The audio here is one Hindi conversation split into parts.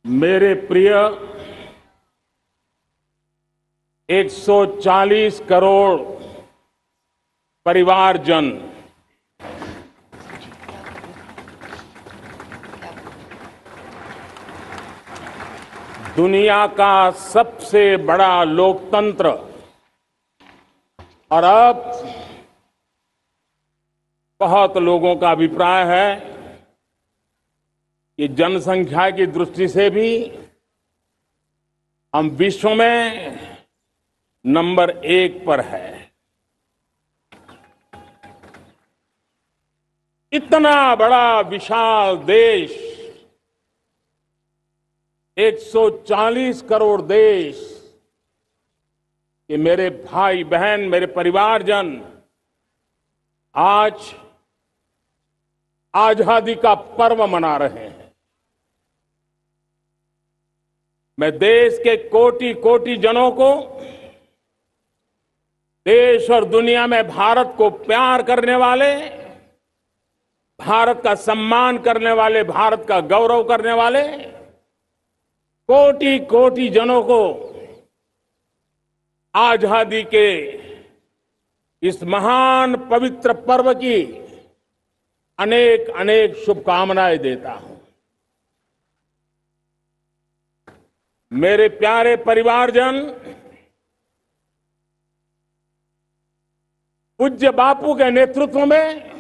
मेरे प्रिय 140 करोड़ परिवारजन, दुनिया का सबसे बड़ा लोकतंत्र और अब बहुत लोगों का अभिप्राय है कि जनसंख्या की दृष्टि से भी हम विश्व में नंबर 1 पर है। इतना बड़ा विशाल देश, 140 करोड़ देश कि मेरे भाई बहन, मेरे परिवारजन आज आजादी का पर्व मना रहे हैं। मैं देश के कोटि कोटि जनों को, देश और दुनिया में भारत को प्यार करने वाले, भारत का सम्मान करने वाले, भारत का गौरव करने वाले कोटि कोटि जनों को आजादी के इस महान पवित्र पर्व की अनेक अनेक शुभकामनाएं देता हूं। मेरे प्यारे परिवारजन, पूज्य बापू के नेतृत्व में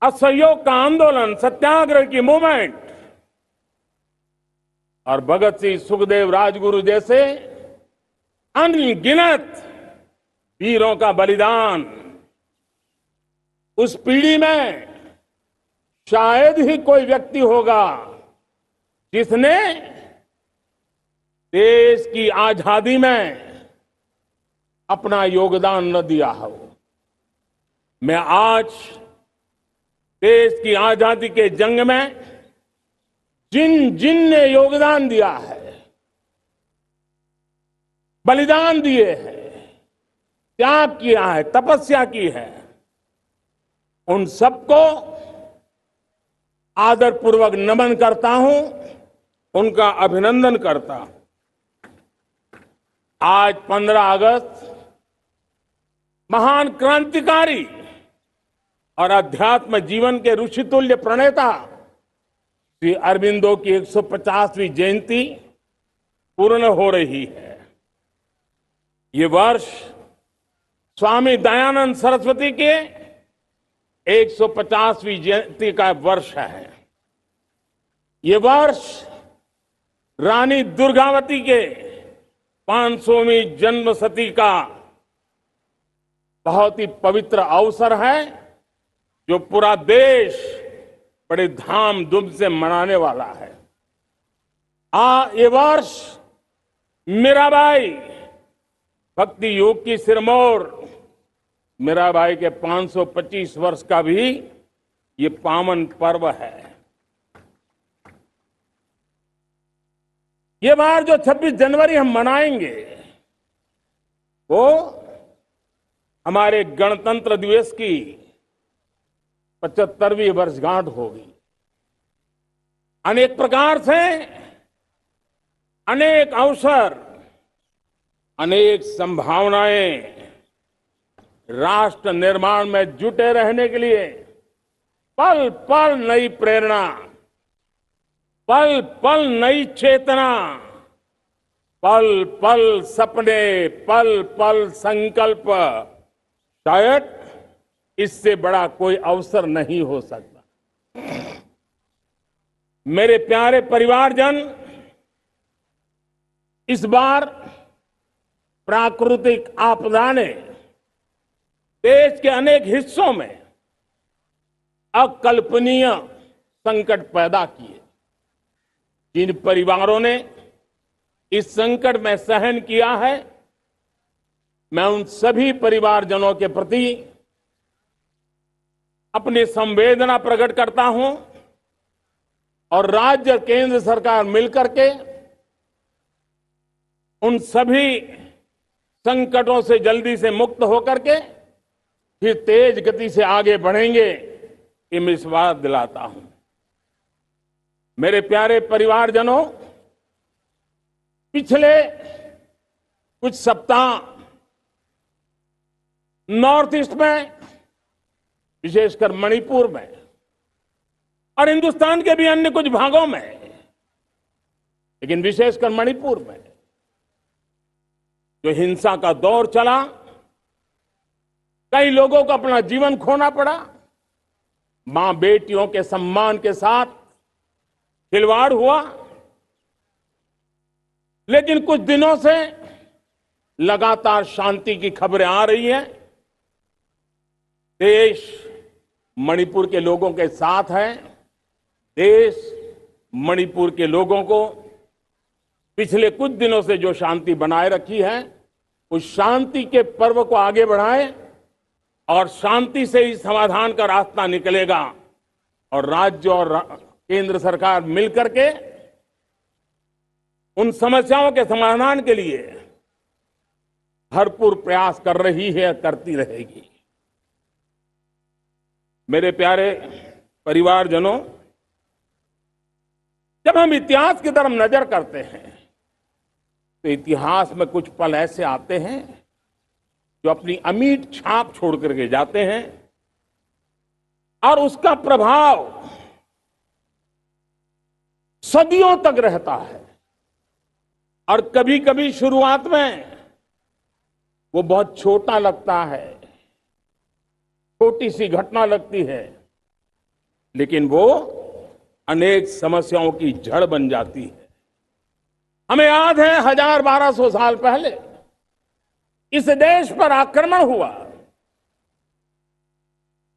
असहयोग का आंदोलन, सत्याग्रह की मूवमेंट और भगत सिंह, सुखदेव, राजगुरु जैसे अनगिनत वीरों का बलिदान, उस पीढ़ी में शायद ही कोई व्यक्ति होगा जिसने देश की आजादी में अपना योगदान न दिया हो। मैं आज देश की आजादी के जंग में जिन जिन ने योगदान दिया है, बलिदान दिए हैं, त्याग किया है, तपस्या की है, उन सबको आदरपूर्वक नमन करता हूं, उनका अभिनंदन करता हूं। आज 15 अगस्त महान क्रांतिकारी और अध्यात्म जीवन के ऋषितुल्य प्रणेता श्री अरबिंदो की 150वीं जयंती पूर्ण हो रही है। ये वर्ष स्वामी दयानंद सरस्वती के 150वीं जयंती का वर्ष है। ये वर्ष रानी दुर्गावती के 500वीं जन्मशती का बहुत ही पवित्र अवसर है, जो पूरा देश बड़े धामधूम से मनाने वाला है। ये वर्ष मीराबाई, भक्ति योग की सिरमौर मीराबाई के 525 वर्ष का भी ये पावन पर्व है। ये बार जो 26 जनवरी हम मनाएंगे वो हमारे गणतंत्र दिवस की 75वीं वर्षगांठ होगी। अनेक प्रकार से अनेक अवसर, अनेक संभावनाएं राष्ट्र निर्माण में जुटे रहने के लिए पल पल नई प्रेरणा, पल पल नई चेतना, पल पल सपने, पल पल संकल्प, शायद इससे बड़ा कोई अवसर नहीं हो सकता। मेरे प्यारे परिवारजन, इस बार प्राकृतिक आपदा ने देश के अनेक हिस्सों में अकल्पनीय संकट पैदा किए। जिन परिवारों ने इस संकट में सहन किया है, मैं उन सभी परिवारजनों के प्रति अपनी संवेदना प्रकट करता हूं और राज्य और केंद्र सरकार मिलकर के उन सभी संकटों से जल्दी से मुक्त होकर के फिर तेज गति से आगे बढ़ेंगे, ये मैं विश्वास दिलाता हूं। मेरे प्यारे परिवारजनों, पिछले कुछ सप्ताह नॉर्थ ईस्ट में, विशेषकर मणिपुर में और हिंदुस्तान के भी अन्य कुछ भागों में, लेकिन विशेषकर मणिपुर में जो हिंसा का दौर चला, कई लोगों को अपना जीवन खोना पड़ा, मां बेटियों के सम्मान के साथ खिलवाड़ हुआ। लेकिन कुछ दिनों से लगातार शांति की खबरें आ रही हैं। देश मणिपुर के लोगों के साथ है। देश मणिपुर के लोगों को पिछले कुछ दिनों से जो शांति बनाए रखी है, उस शांति के पर्व को आगे बढ़ाए और शांति से ही समाधान का रास्ता निकलेगा। और राज्य और केंद्र सरकार मिलकर के उन समस्याओं के समाधान के लिए भरपूर प्रयास कर रही है, करती रहेगी। मेरे प्यारे परिवारजनों, जब हम इतिहास की तरफ नजर करते हैं तो इतिहास में कुछ पल ऐसे आते हैं जो अपनी अमिट छाप छोड़ करके जाते हैं और उसका प्रभाव सदियों तक रहता है। और कभी कभी शुरुआत में वो बहुत छोटा लगता है, छोटी सी घटना लगती है, लेकिन वो अनेक समस्याओं की जड़ बन जाती है। हमें याद है 1000-1200 साल पहले इस देश पर आक्रमण हुआ।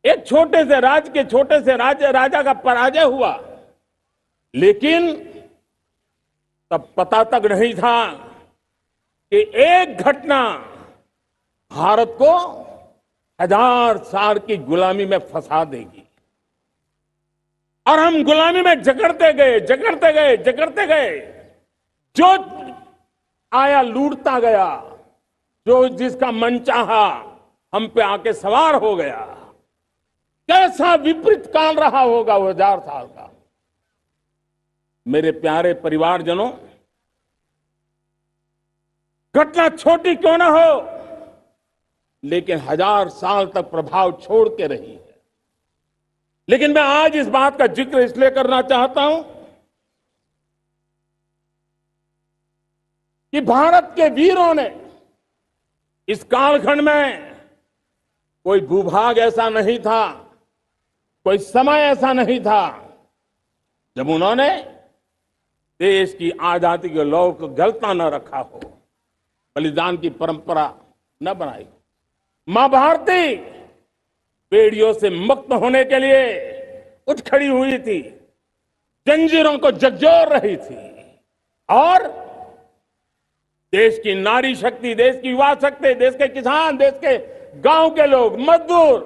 एक छोटे से राज्य के छोटे से राजा का पराजय हुआ, लेकिन तब पता तक नहीं था कि एक घटना भारत को 1000 साल की गुलामी में फंसा देगी। और हम गुलामी में जकड़ते गए, जो आया लूटता गया, जो जिसका मन चाहा हम पे आके सवार हो गया। कैसा विपरीत काल रहा होगा वो 1000 साल का। मेरे प्यारे परिवारजनों, घटना छोटी क्यों ना हो, लेकिन 1000 साल तक प्रभाव छोड़ के रही है। लेकिन मैं आज इस बात का जिक्र इसलिए करना चाहता हूं कि भारत के वीरों ने इस कालखंड में कोई भूभाग ऐसा नहीं था, कोई समय ऐसा नहीं था जब उन्होंने देश की आजादी के लौ को गलता न रखा हो, बलिदान की परंपरा न बनाई। मां भारती बेड़ियों से मुक्त होने के लिए उठ खड़ी हुई थी, जंजीरों को झकझोर रही थी और देश की नारी शक्ति, देश की युवा शक्ति, देश के किसान, देश के गांव के लोग, मजदूर,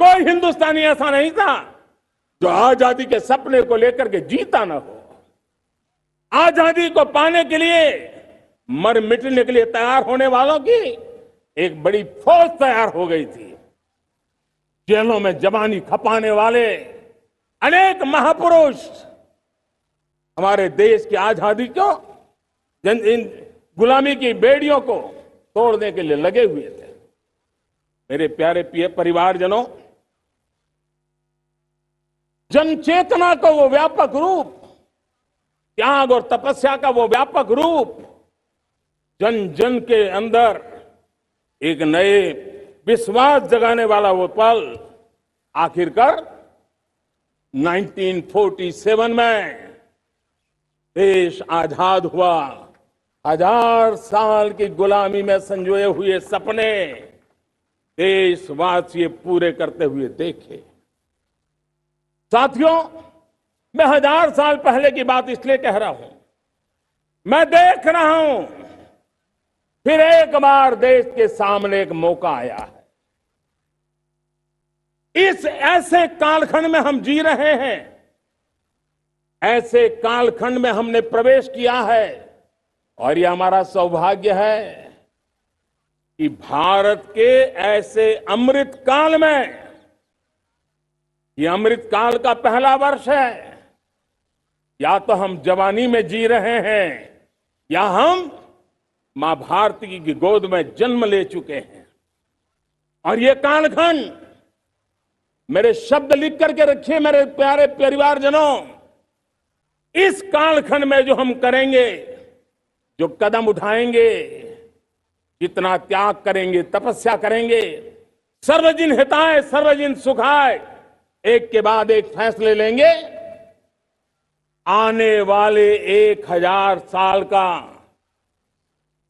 कोई हिंदुस्तानी ऐसा नहीं था जो आजादी के सपने को लेकर के जीता न हो। आजादी को पाने के लिए मर मिटने के लिए तैयार होने वालों की एक बड़ी फौज तैयार हो गई थी। जेलों में जवानी खपाने वाले अनेक महापुरुष हमारे देश की आजादी को, इन गुलामी की बेड़ियों को तोड़ने के लिए लगे हुए थे। मेरे प्यारे परिवारजनों, जन चेतना का वो व्यापक रूप, त्याग और तपस्या का वो व्यापक रूप, जन जन के अंदर एक नए विश्वास जगाने वाला वो पल आखिरकार 1947 में देश आजाद हुआ। 1000 साल की गुलामी में संजोए हुए सपने देशवासी पूरे करते हुए देखे। साथियों, मैं 1000 साल पहले की बात इसलिए कह रहा हूं, मैं देख रहा हूं फिर एक बार देश के सामने एक मौका आया है। इस ऐसे कालखंड में हम जी रहे हैं, ऐसे कालखंड में हमने प्रवेश किया है और यह हमारा सौभाग्य है कि भारत के ऐसे अमृत काल में, यह अमृत काल का पहला वर्ष है, या तो हम जवानी में जी रहे हैं या हम मां भारती की गोद में जन्म ले चुके हैं। और ये कालखंड, मेरे शब्द लिख करके रखिए मेरे प्यारे परिवारजनों, इस कालखंड में जो हम करेंगे, जो कदम उठाएंगे, कितना त्याग करेंगे, तपस्या करेंगे, सर्वजन हिताय सर्वजन सुखाय, एक के बाद एक फैसले लेंगे, आने वाले 1000 साल का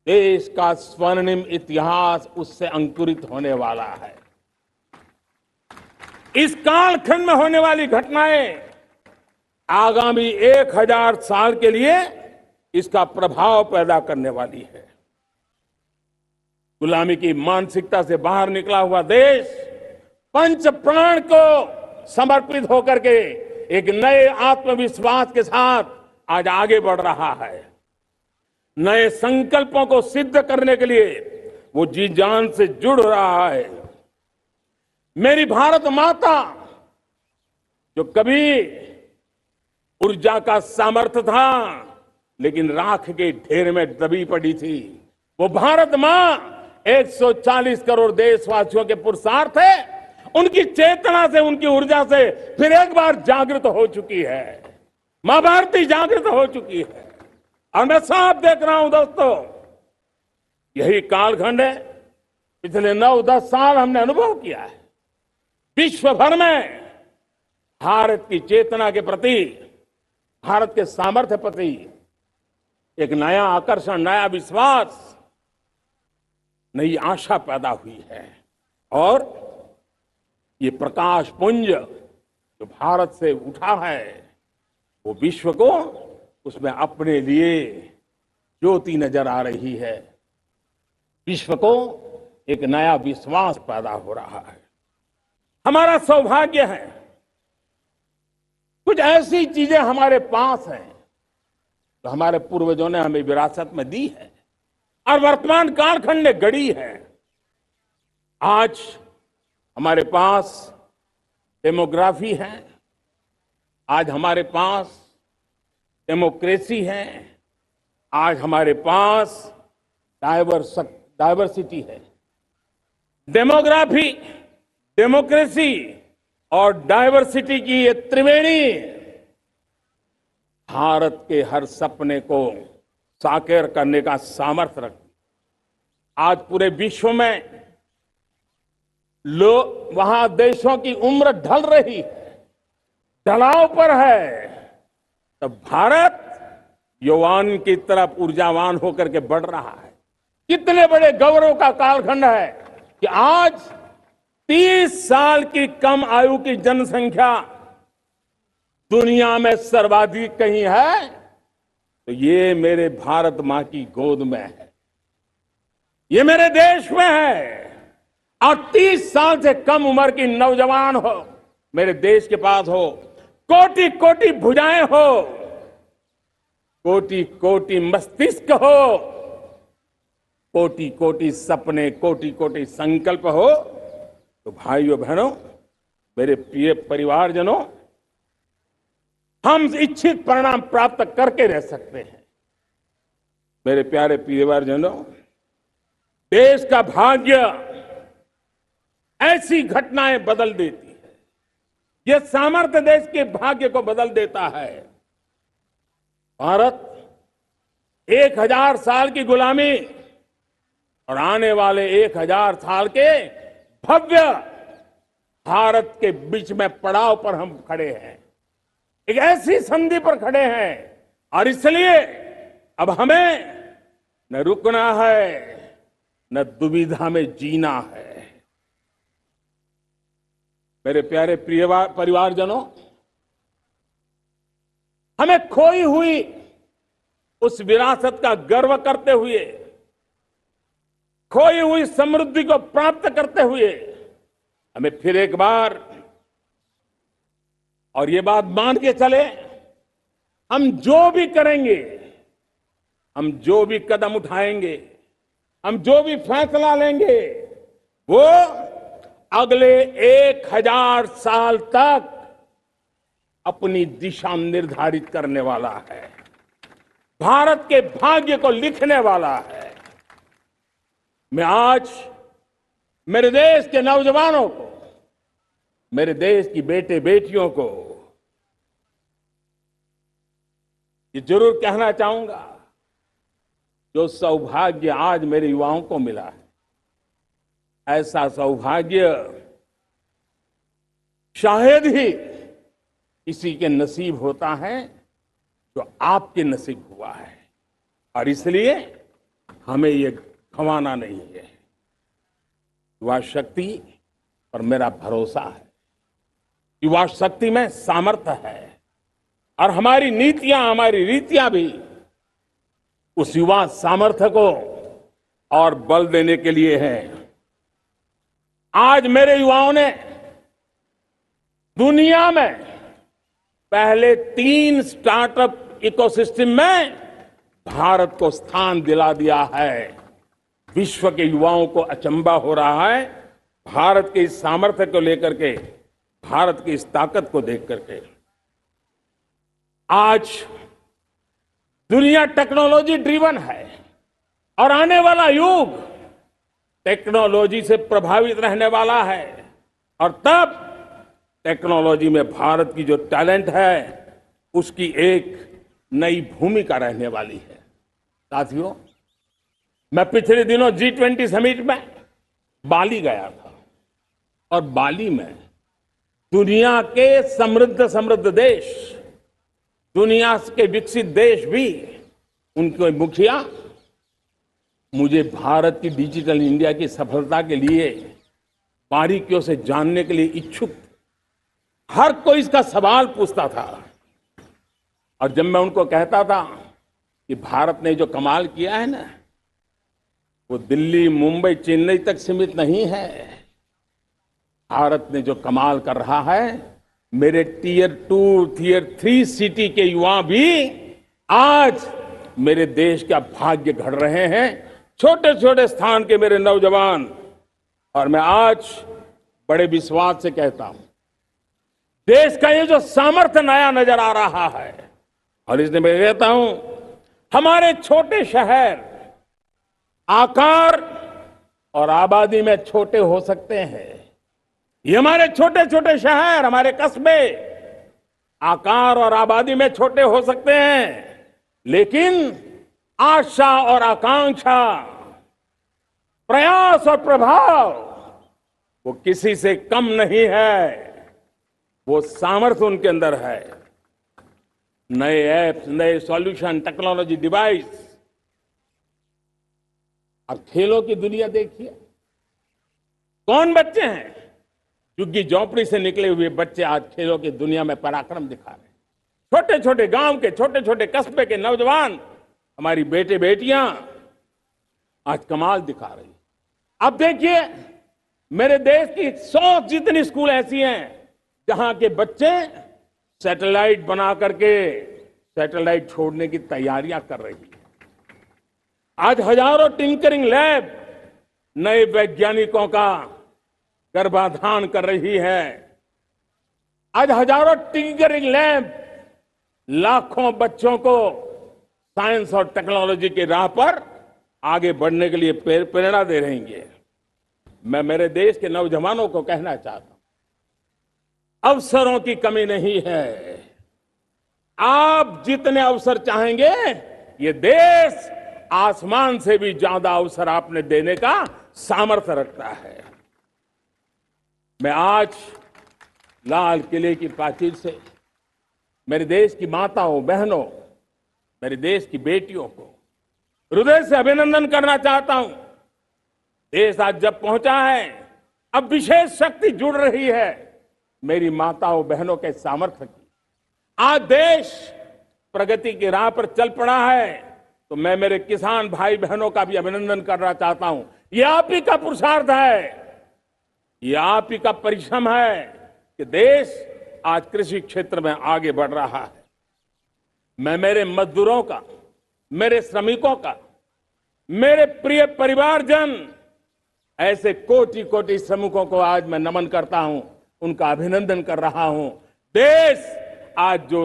देश का स्वर्णिम इतिहास उससे अंकुरित होने वाला है। इस कालखंड में होने वाली घटनाएं आगामी 1000 साल के लिए इसका प्रभाव पैदा करने वाली है। गुलामी की मानसिकता से बाहर निकला हुआ देश पंच प्राण को समर्पित होकर के एक नए आत्मविश्वास के साथ आज आगे बढ़ रहा है। नए संकल्पों को सिद्ध करने के लिए वो जी जान से जुड़ रहा है। मेरी भारत माता, जो कभी ऊर्जा का सामर्थ्य था लेकिन राख के ढेर में दबी पड़ी थी, वो भारत मां 140 करोड़ देशवासियों के पुरुषार्थ है, उनकी चेतना से, उनकी ऊर्जा से फिर एक बार जागृत हो चुकी है। मां भारती जागृत हो चुकी है और मैं साफ देख रहा हूं दोस्तों, यही कालखंड है। पिछले 9-10 साल हमने अनुभव किया है, विश्व भर में भारत की चेतना के प्रति, भारत के सामर्थ्य प्रति एक नया आकर्षण, नया विश्वास, नई आशा पैदा हुई है। और ये प्रकाश पुंज जो भारत से उठा है, वो विश्व को उसमें अपने लिए ज्योति नजर आ रही है। विश्व को एक नया विश्वास पैदा हो रहा है। हमारा सौभाग्य है, कुछ ऐसी चीजें हमारे पास हैं तो हमारे पूर्वजों ने हमें विरासत में दी है और वर्तमान कालखंड ने गढ़ी है। आज हमारे पास डेमोग्राफी है, आज हमारे पास डेमोक्रेसी है, आज हमारे पास डाइवर्सिटी है। डेमोग्राफी, डेमोक्रेसी और डाइवर्सिटी की ये त्रिवेणी भारत के हर सपने को साकार करने का सामर्थ्य रखती। आज पूरे विश्व में वहां देशों की उम्र ढल रही है, ढलाव पर है, तो भारत युवान की तरफ ऊर्जावान होकर के बढ़ रहा है। कितने बड़े गौरव का कालखंड है कि आज 30 साल की कम आयु की जनसंख्या दुनिया में सर्वाधिक कहीं है तो ये मेरे भारत मां की गोद में है, ये मेरे देश में है। और 30 साल से कम उम्र की नौजवान हो मेरे देश के पास हो, कोटि कोटि भुजाएं हो, कोटि कोटि मस्तिष्क हो, कोटि कोटि सपने, कोटि कोटि संकल्प हो, तो भाइयों बहनों, मेरे प्रिय परिवारजनों, हम इच्छित परिणाम प्राप्त करके रह सकते हैं। मेरे प्यारे परिवारजनों, देश का भाग्य ऐसी घटनाएं बदल देती है, यह सामर्थ्य देश के भाग्य को बदल देता है। भारत 1000 साल की गुलामी और आने वाले 1000 साल के भव्य भारत के बीच में पड़ाव पर हम खड़े हैं, एक ऐसी संधि पर खड़े हैं। और इसलिए अब हमें न रुकना है, न दुविधा में जीना है। मेरे प्यारे प्रिय परिवारजनों, हमें खोई हुई उस विरासत का गर्व करते हुए, खोई हुई समृद्धि को प्राप्त करते हुए, हमें फिर एक बार, और ये बात मान के चले, हम जो भी करेंगे, हम जो भी कदम उठाएंगे, हम जो भी फैसला लेंगे, वो अगले 1000 साल तक अपनी दिशा निर्धारित करने वाला है, भारत के भाग्य को लिखने वाला है। मैं आज मेरे देश के नौजवानों को, मेरे देश की बेटे बेटियों को ये जरूर कहना चाहूंगा, जो सौभाग्य आज मेरे युवाओं को मिला है, ऐसा सौभाग्य शायद ही किसी के नसीब होता है जो आपके नसीब हुआ है। और इसलिए हमें ये गंवाना नहीं है। युवा शक्ति पर मेरा भरोसा है, युवा शक्ति में सामर्थ्य है, और हमारी नीतियां, हमारी रीतियां भी उस युवा सामर्थ्य को और बल देने के लिए है। आज मेरे युवाओं ने दुनिया में पहले 3 स्टार्टअप इकोसिस्टम में भारत को स्थान दिला दिया है। विश्व के युवाओं को अचंभा हो रहा है भारत के इस सामर्थ्य को लेकर के, भारत की इस ताकत को देख करके। आज दुनिया टेक्नोलॉजी ड्रिवन है और आने वाला युग टेक्नोलॉजी से प्रभावित रहने वाला है, और तब टेक्नोलॉजी में भारत की जो टैलेंट है उसकी एक नई भूमिका रहने वाली है। साथियों, मैं पिछले दिनों G20 समिट में बाली गया था, और बाली में दुनिया के समृद्ध देश, दुनिया के विकसित देश भी, उनके मुखिया मुझे भारत की डिजिटल इंडिया की सफलता के लिए बारीकियों से जानने के लिए इच्छुक थे। हर कोई इसका सवाल पूछता था, और जब मैं उनको कहता था कि भारत ने जो कमाल किया है ना, वो दिल्ली, मुंबई, चेन्नई तक सीमित नहीं है। भारत ने जो कमाल कर रहा है, मेरे टियर 2, टियर 3 सिटी के युवा भी आज मेरे देश का भाग्य गढ़ रहे हैं, छोटे छोटे स्थान के मेरे नौजवान। और मैं आज बड़े विश्वास से कहता हूं, देश का ये जो सामर्थ्य नया नजर आ रहा है, और इसलिए मैं कहता हूं, हमारे छोटे शहर आकार और आबादी में छोटे हो सकते हैं। ये हमारे छोटे छोटे शहर, हमारे कस्बे आकार और आबादी में छोटे हो सकते हैं, लेकिन आशा और आकांक्षा, प्रयास और प्रभाव वो किसी से कम नहीं है। वो सामर्थ्य उनके अंदर है। नए ऐप्स, नए सॉल्यूशन, टेक्नोलॉजी डिवाइस। अब खेलों की दुनिया देखिए, कौन बच्चे हैं? झुग्गी झोंपड़ी से निकले हुए बच्चे आज खेलों की दुनिया में पराक्रम दिखा रहे हैं। छोटे छोटे गांव के, छोटे छोटे कस्बे के नौजवान, हमारी बेटे बेटियां आज कमाल दिखा रही। अब देखिए, मेरे देश की 100 जितनी स्कूल ऐसी हैं जहां के बच्चे सैटेलाइट बना करके सैटेलाइट छोड़ने की तैयारियां कर रही है। आज हजारों टिंकरिंग लैब नए वैज्ञानिकों का गर्भाधान कर रही है। आज हजारों टिंकरिंग लैब लाखों बच्चों को साइंस और टेक्नोलॉजी की राह पर आगे बढ़ने के लिए प्रेरणा दे रही है। मैं मेरे देश के नौजवानों को कहना चाहता हूं, अवसरों की कमी नहीं है। आप जितने अवसर चाहेंगे, ये देश आसमान से भी ज्यादा अवसर आपने देने का सामर्थ्य रखता है। मैं आज लाल किले की प्राचीर से मेरे देश की माताओं, बहनों, मेरे देश की बेटियों को हृदय से अभिनंदन करना चाहता हूं। देश आज जब पहुंचा है, अब विशेष शक्ति जुड़ रही है मेरी माताओं बहनों के सामर्थ्य की। आज देश प्रगति की राह पर चल पड़ा है, तो मैं मेरे किसान भाई बहनों का भी अभिनंदन करना चाहता हूं। ये आप ही का पुरुषार्थ है, ये आप ही का परिश्रम है कि देश आज कृषि क्षेत्र में आगे बढ़ रहा है। मैं मेरे मजदूरों का, मेरे श्रमिकों का, मेरे प्रिय परिवारजन, ऐसे कोटि कोटि श्रमिकों को आज मैं नमन करता हूं, उनका अभिनंदन कर रहा हूं। देश आज जो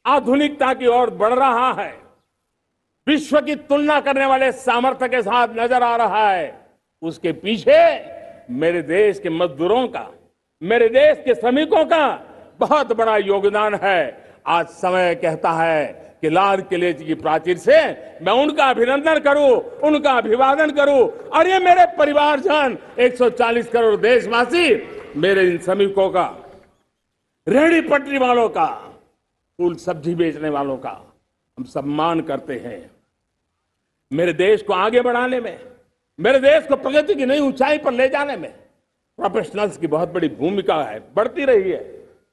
आधुनिकता की ओर बढ़ रहा है, विश्व की तुलना करने वाले सामर्थ्य के साथ नजर आ रहा है, उसके पीछे मेरे देश के मजदूरों का, मेरे देश के श्रमिकों का बहुत बड़ा योगदान है। आज समय कहता है कि लाल किले की प्राचीर से मैं उनका अभिनंदन करूं, उनका अभिवादन करूं, और ये मेरे परिवारजन 140 करोड़ देशवासी, मेरे इन श्रमिकों का, रेहड़ी पटरी वालों का, फूल सब्जी बेचने वालों का हम सम्मान करते हैं। मेरे देश को आगे बढ़ाने में, मेरे देश को प्रगति की नई ऊंचाई पर ले जाने में प्रोफेशनल्स की बहुत बड़ी भूमिका है, बढ़ती रही है।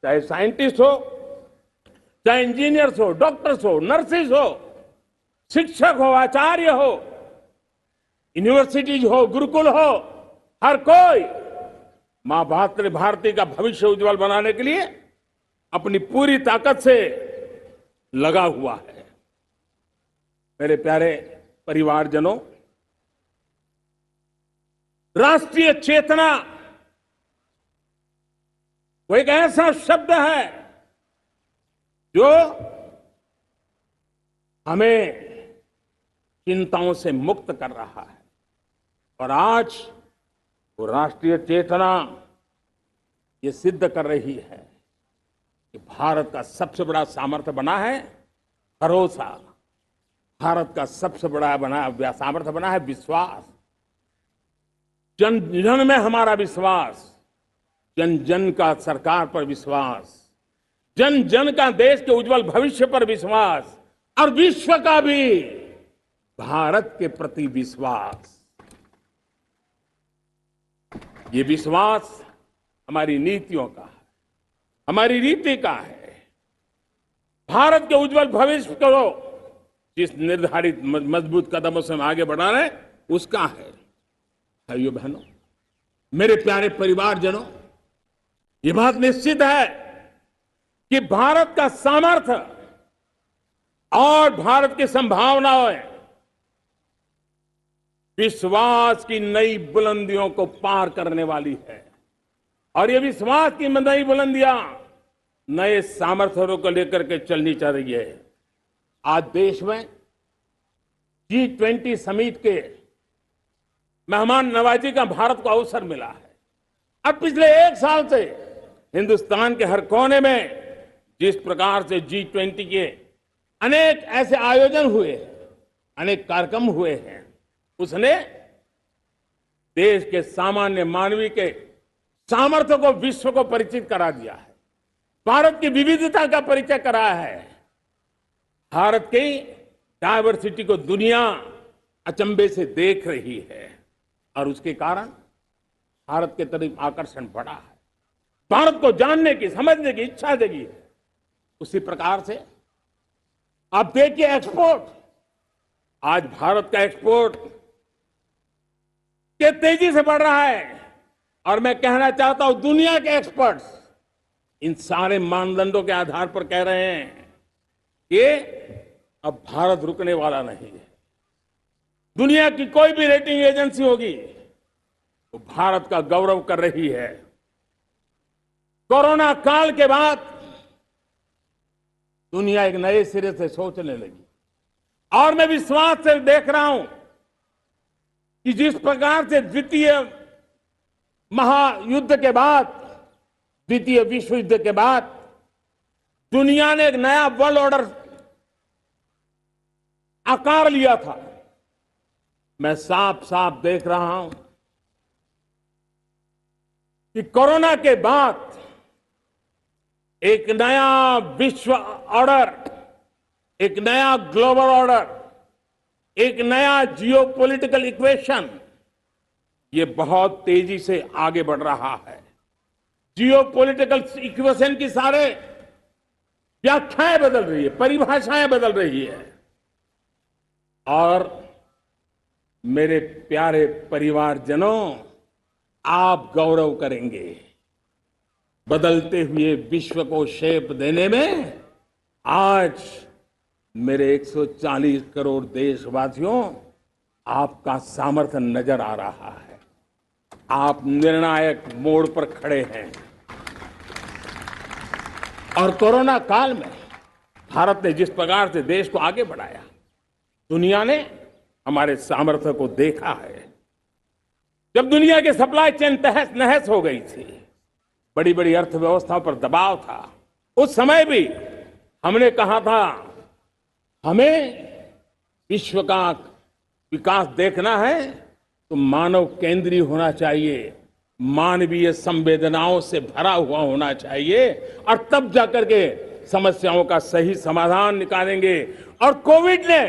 चाहे साइंटिस्ट हो, चाहे इंजीनियर्स हो, डॉक्टर्स हो, नर्सेज हो, शिक्षक हो, आचार्य हो, यूनिवर्सिटीज हो, गुरुकुल हो, हर कोई मां भारती का भविष्य उज्जवल बनाने के लिए अपनी पूरी ताकत से लगा हुआ है। मेरे प्यारे परिवारजनों, राष्ट्रीय चेतना वो एक ऐसा शब्द है जो हमें चिंताओं से मुक्त कर रहा है, और आज वो राष्ट्रीय चेतना ये सिद्ध कर रही है कि भारत का सबसे बड़ा सामर्थ्य बना है भरोसा, भारत का सबसे बड़ा सामर्थ्य बना है विश्वास। जन जन में हमारा विश्वास, जन जन का सरकार पर विश्वास, जन जन का देश के उज्जवल भविष्य पर विश्वास, और विश्व का भी भारत के प्रति विश्वास। ये विश्वास हमारी नीतियों का है, हमारी रीति का है। भारत के उज्जवल भविष्य को जिस निर्धारित मजबूत कदमों से हम आगे बढ़ा रहे हैं, उसका है। भाइयों बहनों, मेरे प्यारे परिवारजनों, ये बात निश्चित है कि भारत का सामर्थ्य और भारत की संभावनाएं विश्वास की नई बुलंदियों को पार करने वाली है, और ये विश्वास की नई बुलंदियां नए सामर्थ्यों को लेकर के चलनी चाह रही है। आज देश में G20 समिट के मेहमान नवाजी का भारत को अवसर मिला है। अब पिछले एक साल से हिंदुस्तान के हर कोने में जिस प्रकार से G20 के अनेक ऐसे आयोजन हुए, अनेक कार्यक्रम हुए हैं, उसने देश के सामान्य मानवी के सामर्थ्य को विश्व को परिचित करा दिया है, भारत की विविधता का परिचय कराया है, भारत की डायवर्सिटी को दुनिया अचंभे से देख रही है, और उसके कारण भारत के तरफ आकर्षण बढ़ा है, भारत को जानने की, समझने की इच्छा जगी है। उसी प्रकार से आप देखिए एक्सपोर्ट, आज भारत का एक्सपोर्ट के तेजी से बढ़ रहा है, और मैं कहना चाहता हूं दुनिया के एक्सपर्ट्स इन सारे मानदंडों के आधार पर कह रहे हैं कि अब भारत रुकने वाला नहीं है। दुनिया की कोई भी रेटिंग एजेंसी होगी वो भारत का गौरव कर रही है। कोरोना काल के बाद दुनिया एक नए सिरे से सोचने लगी, और मैं विश्वास से देख रहा हूं कि जिस प्रकार से द्वितीय महायुद्ध के बाद, द्वितीय विश्व युद्ध के बाद दुनिया ने एक नया वर्ल्ड ऑर्डर आकार लिया था, मैं साफ साफ देख रहा हूं कि कोरोना के बाद एक नया विश्व ऑर्डर, एक नया ग्लोबल ऑर्डर, एक नया जियोपॉलिटिकल इक्वेशन, ये बहुत तेजी से आगे बढ़ रहा है। जियोपॉलिटिकल इक्वेशन की सारे व्याख्याएं बदल रही है, परिभाषाएं बदल रही है, और मेरे प्यारे परिवारजनों, आप गौरव करेंगे। बदलते हुए विश्व को शेप देने में आज मेरे 140 करोड़ देशवासियों, आपका सामर्थ्य नजर आ रहा है। आप निर्णायक मोड़ पर खड़े हैं। और कोरोना काल में भारत ने जिस प्रकार से देश को आगे बढ़ाया, दुनिया ने हमारे सामर्थ्य को देखा है। जब दुनिया की सप्लाई चेन तहस नहस हो गई थी, बड़ी बड़ी अर्थव्यवस्थाओं पर दबाव था, उस समय भी हमने कहा था हमें विश्व का विकास देखना है तो मानव केंद्रीय होना चाहिए, मानवीय संवेदनाओं से भरा हुआ होना चाहिए, और तब जाकर के समस्याओं का सही समाधान निकालेंगे। और कोविड ने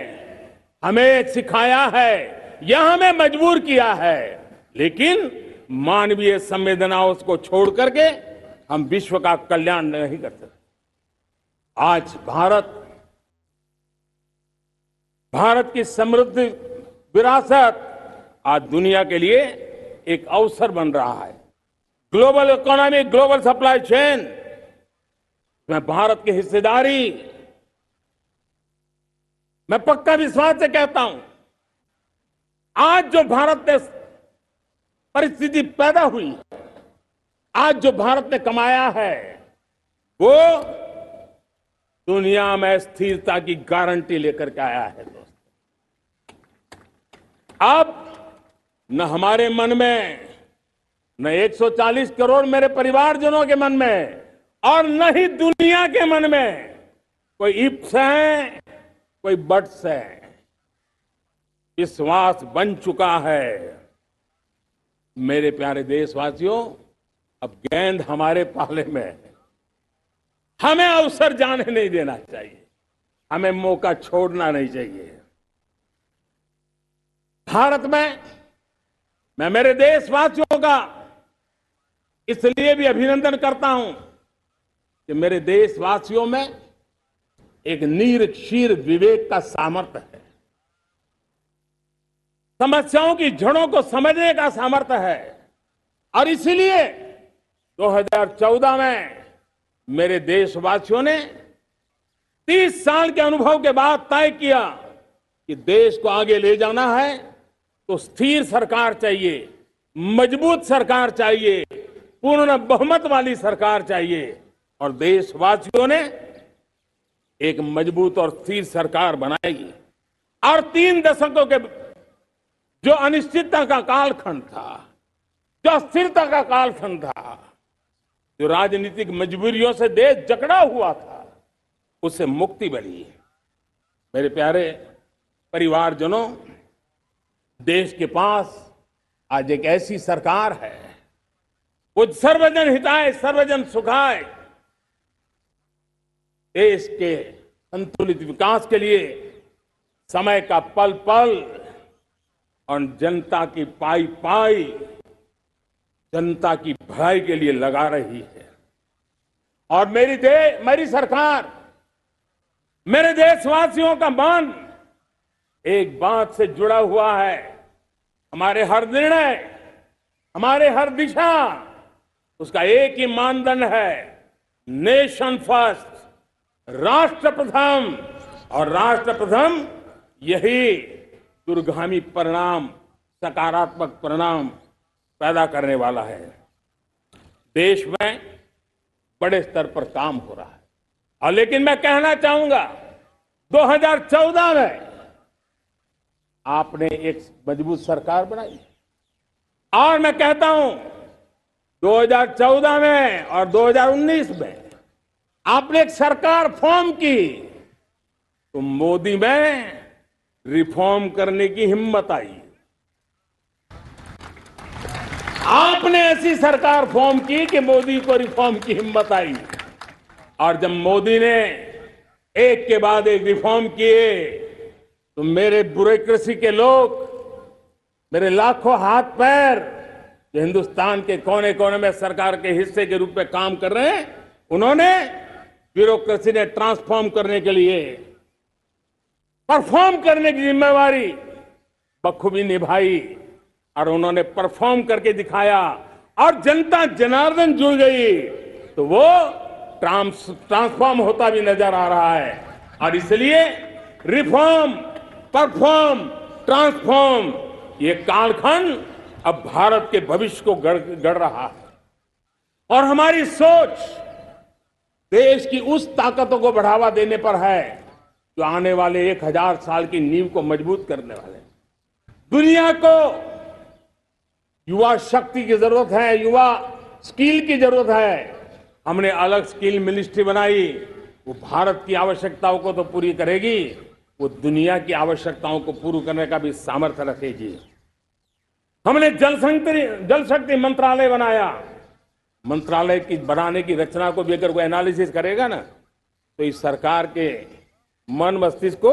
हमें सिखाया है या हमें मजबूर किया है, लेकिन मानवीय संवेदनाओं को छोड़ करके हम विश्व का कल्याण नहीं कर सकते। आज भारत की समृद्ध विरासत आज दुनिया के लिए एक अवसर बन रहा है। Global economy, global supply chain में भारत की हिस्सेदारी, मैं पक्का विश्वास से कहता हूं, आज जो भारत ने परिस्थिति पैदा हुई, आज जो भारत ने कमाया है, वो दुनिया में स्थिरता की गारंटी लेकर के आया है। दोस्तों, अब न हमारे मन में, न 140 करोड़ मेरे परिवारजनों के मन में, और न ही दुनिया के मन में कोई इफ्स है, कोई बट्स है। विश्वास बन चुका है। मेरे प्यारे देशवासियों, अब गेंद हमारे पाले में है। हमें अवसर जाने नहीं देना चाहिए, हमें मौका छोड़ना नहीं चाहिए। भारत में मैं मेरे देशवासियों का इसलिए भी अभिनंदन करता हूं कि मेरे देशवासियों में एक नीर विवेक का सामर्थ्य है, समस्याओं की जड़ों को समझने का सामर्थ्य है। और इसीलिए 2014 में मेरे देशवासियों ने 30 साल के अनुभव के बाद तय किया कि देश को आगे ले जाना है तो स्थिर सरकार चाहिए, मजबूत सरकार चाहिए, पूर्ण बहुमत वाली सरकार चाहिए। और देशवासियों ने एक मजबूत और स्थिर सरकार बनाई। और 3 दशकों के जो अनिश्चितता का कालखंड था, जो अस्थिरता का कालखंड था, जो राजनीतिक मजबूरियों से देश जकड़ा हुआ था, उससे मुक्ति मिली। मेरे प्यारे परिवारजनों, देश के पास आज एक ऐसी सरकार है, वो सर्वजन हिताय सर्वजन सुखाय, देश के संतुलित विकास के लिए समय का पल पल और जनता की पाई पाई, जनता की भलाई के लिए लगा रही है। और मेरी सरकार, मेरे देशवासियों का मन एक बात से जुड़ा हुआ है। हमारे हर निर्णय, हमारे हर दिशा, उसका एक ही मानदंड है, नेशन फर्स्ट, राष्ट्र प्रथम। और राष्ट्र प्रथम यही दूरगामी परिणाम, सकारात्मक परिणाम पैदा करने वाला है। देश में बड़े स्तर पर काम हो रहा है। और लेकिन मैं कहना चाहूंगा, 2014 में आपने एक मजबूत सरकार बनाई, और मैं कहता हूं 2014 में और 2019 में आपने एक सरकार फॉर्म की, तो मोदी में रिफॉर्म करने की हिम्मत आई। आपने ऐसी सरकार फॉर्म की कि मोदी को रिफॉर्म की हिम्मत आई। और जब मोदी ने एक के बाद एक रिफॉर्म किए, तो मेरे ब्यूरोक्रेसी के लोग, मेरे लाखों हाथ पैर जो हिंदुस्तान के कोने कोने में सरकार के हिस्से के रूप में काम कर रहे हैं, उन्होंने ब्यूरोक्रेसी ने ट्रांसफॉर्म करने के लिए, परफॉर्म करने की जिम्मेवारी बखूबी निभाई। और उन्होंने परफॉर्म करके दिखाया, और जनता जनार्दन जुड़ गई, तो वो ट्रांसफॉर्म होता भी नजर आ रहा है। और इसलिए रिफॉर्म, परफॉर्म, ट्रांसफॉर्म, ये कालखंड अब भारत के भविष्य को गढ़ रहा है। और हमारी सोच देश की उस ताकतों को बढ़ावा देने पर है जो आने वाले 1000 साल की नींव को मजबूत करने वाले हैं। दुनिया को युवा शक्ति की जरूरत है, युवा स्किल की जरूरत है। हमने अलग स्किल मिनिस्ट्री बनाई, वो भारत की आवश्यकताओं को तो पूरी करेगी, वो दुनिया की आवश्यकताओं को पूरी करने का भी सामर्थ्य रखेगी। हमने जल शक्ति मंत्रालय बनाया। मंत्रालय की बनाने की रचना को भी अगर कोई एनालिसिस करेगा ना, तो इस सरकार के मन मस्तिष्क को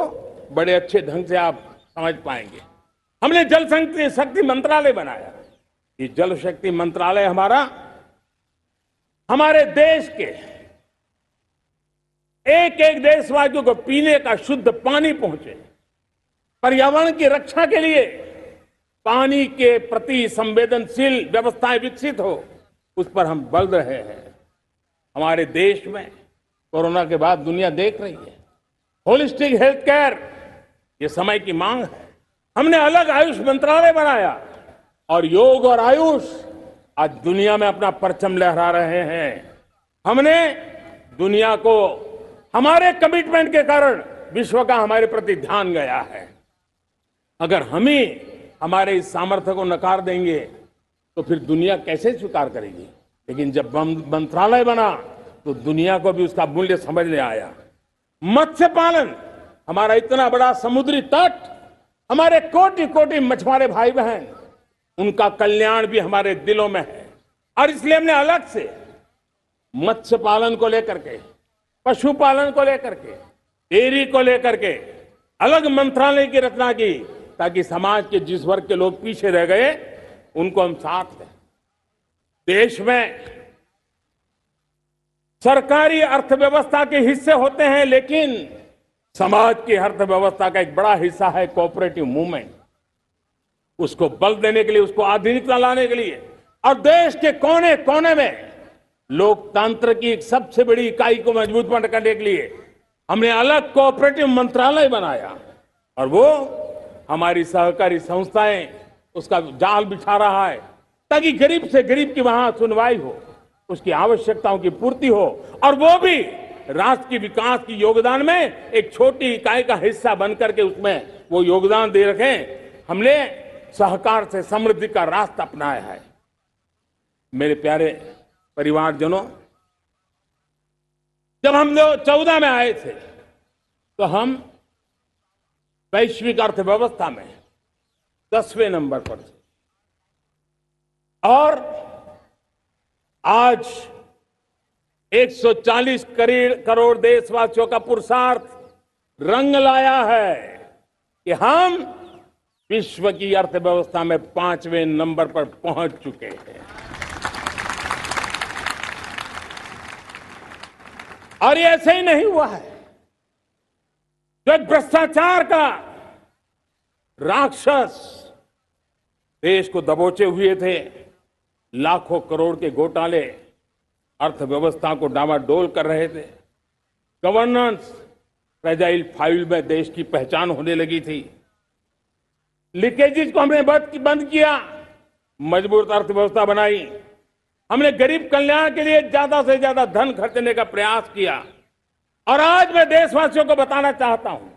बड़े अच्छे ढंग से आप समझ पाएंगे। हमने जल शक्ति मंत्रालय बनाया। ये जल शक्ति मंत्रालय हमारे देश के एक एक देशवासियों को पीने का शुद्ध पानी पहुंचे, पर्यावरण की रक्षा के लिए पानी के प्रति संवेदनशील व्यवस्थाएं विकसित हो, उस पर हम बल रहे हैं। हमारे देश में कोरोना के बाद दुनिया देख रही है होलिस्टिक हेल्थ केयर, ये समय की मांग है। हमने अलग आयुष मंत्रालय बनाया और योग और आयुष आज दुनिया में अपना परचम लहरा रहे हैं। हमने दुनिया को हमारे कमिटमेंट के कारण विश्व का हमारे प्रति ध्यान गया है। अगर हम ही हमारे इस सामर्थ्य को नकार देंगे तो फिर दुनिया कैसे स्वीकार करेगी। लेकिन जब मंत्रालय बना तो दुनिया को भी उसका मूल्य समझ में आया। मत्स्य पालन, हमारा इतना बड़ा समुद्री तट, हमारे कोटि कोटि मछुआरे भाई बहन, उनका कल्याण भी हमारे दिलों में है। और इसलिए हमने अलग से मत्स्य पालन को लेकर के, पशुपालन को लेकर के, डेयरी को लेकर के अलग मंत्रालय की रचना की, ताकि समाज के जिस वर्ग के लोग पीछे रह गए उनको हम साथ लें। देश में सरकारी अर्थव्यवस्था के हिस्से होते हैं, लेकिन समाज की अर्थव्यवस्था का एक बड़ा हिस्सा है कोऑपरेटिव मूवमेंट। उसको बल देने के लिए, उसको आधुनिकता लाने के लिए और देश के कोने कोने में लोकतंत्र की एक सबसे बड़ी इकाई को मजबूत करने के लिए हमने अलग कोऑपरेटिव मंत्रालय बनाया। और वो हमारी सहकारी संस्थाएं उसका जाल बिछा रहा है, ताकि गरीब से गरीब की वहां सुनवाई हो, उसकी आवश्यकताओं की पूर्ति हो, और वो भी राष्ट्र के विकास की योगदान में एक छोटी इकाई का हिस्सा बनकर के उसमें वो योगदान दे रखें। हमने सहकार से समृद्धि का रास्ता अपनाया है। मेरे प्यारे परिवारजनों, जब हम 2014 में आए थे तो हम वैश्विक अर्थव्यवस्था में 10वें नंबर पर थे, और आज 140 करोड़ देशवासियों का पुरुषार्थ रंग लाया है कि हम विश्व की अर्थव्यवस्था में 5वें नंबर पर पहुंच चुके हैं। और ये ऐसे ही नहीं हुआ है। जो भ्रष्टाचार का राक्षस देश को दबोचे हुए थे, लाखों करोड़ के घोटाले अर्थव्यवस्था को डामाडोल कर रहे थे, गवर्नेंस फ्रेजाइल फाइल में देश की पहचान होने लगी थी, लीकेजेस को हमने बंद किया, मजबूत अर्थव्यवस्था बनाई, हमने गरीब कल्याण के लिए ज्यादा से ज्यादा धन खर्चने का प्रयास किया। और आज मैं देशवासियों को बताना चाहता हूं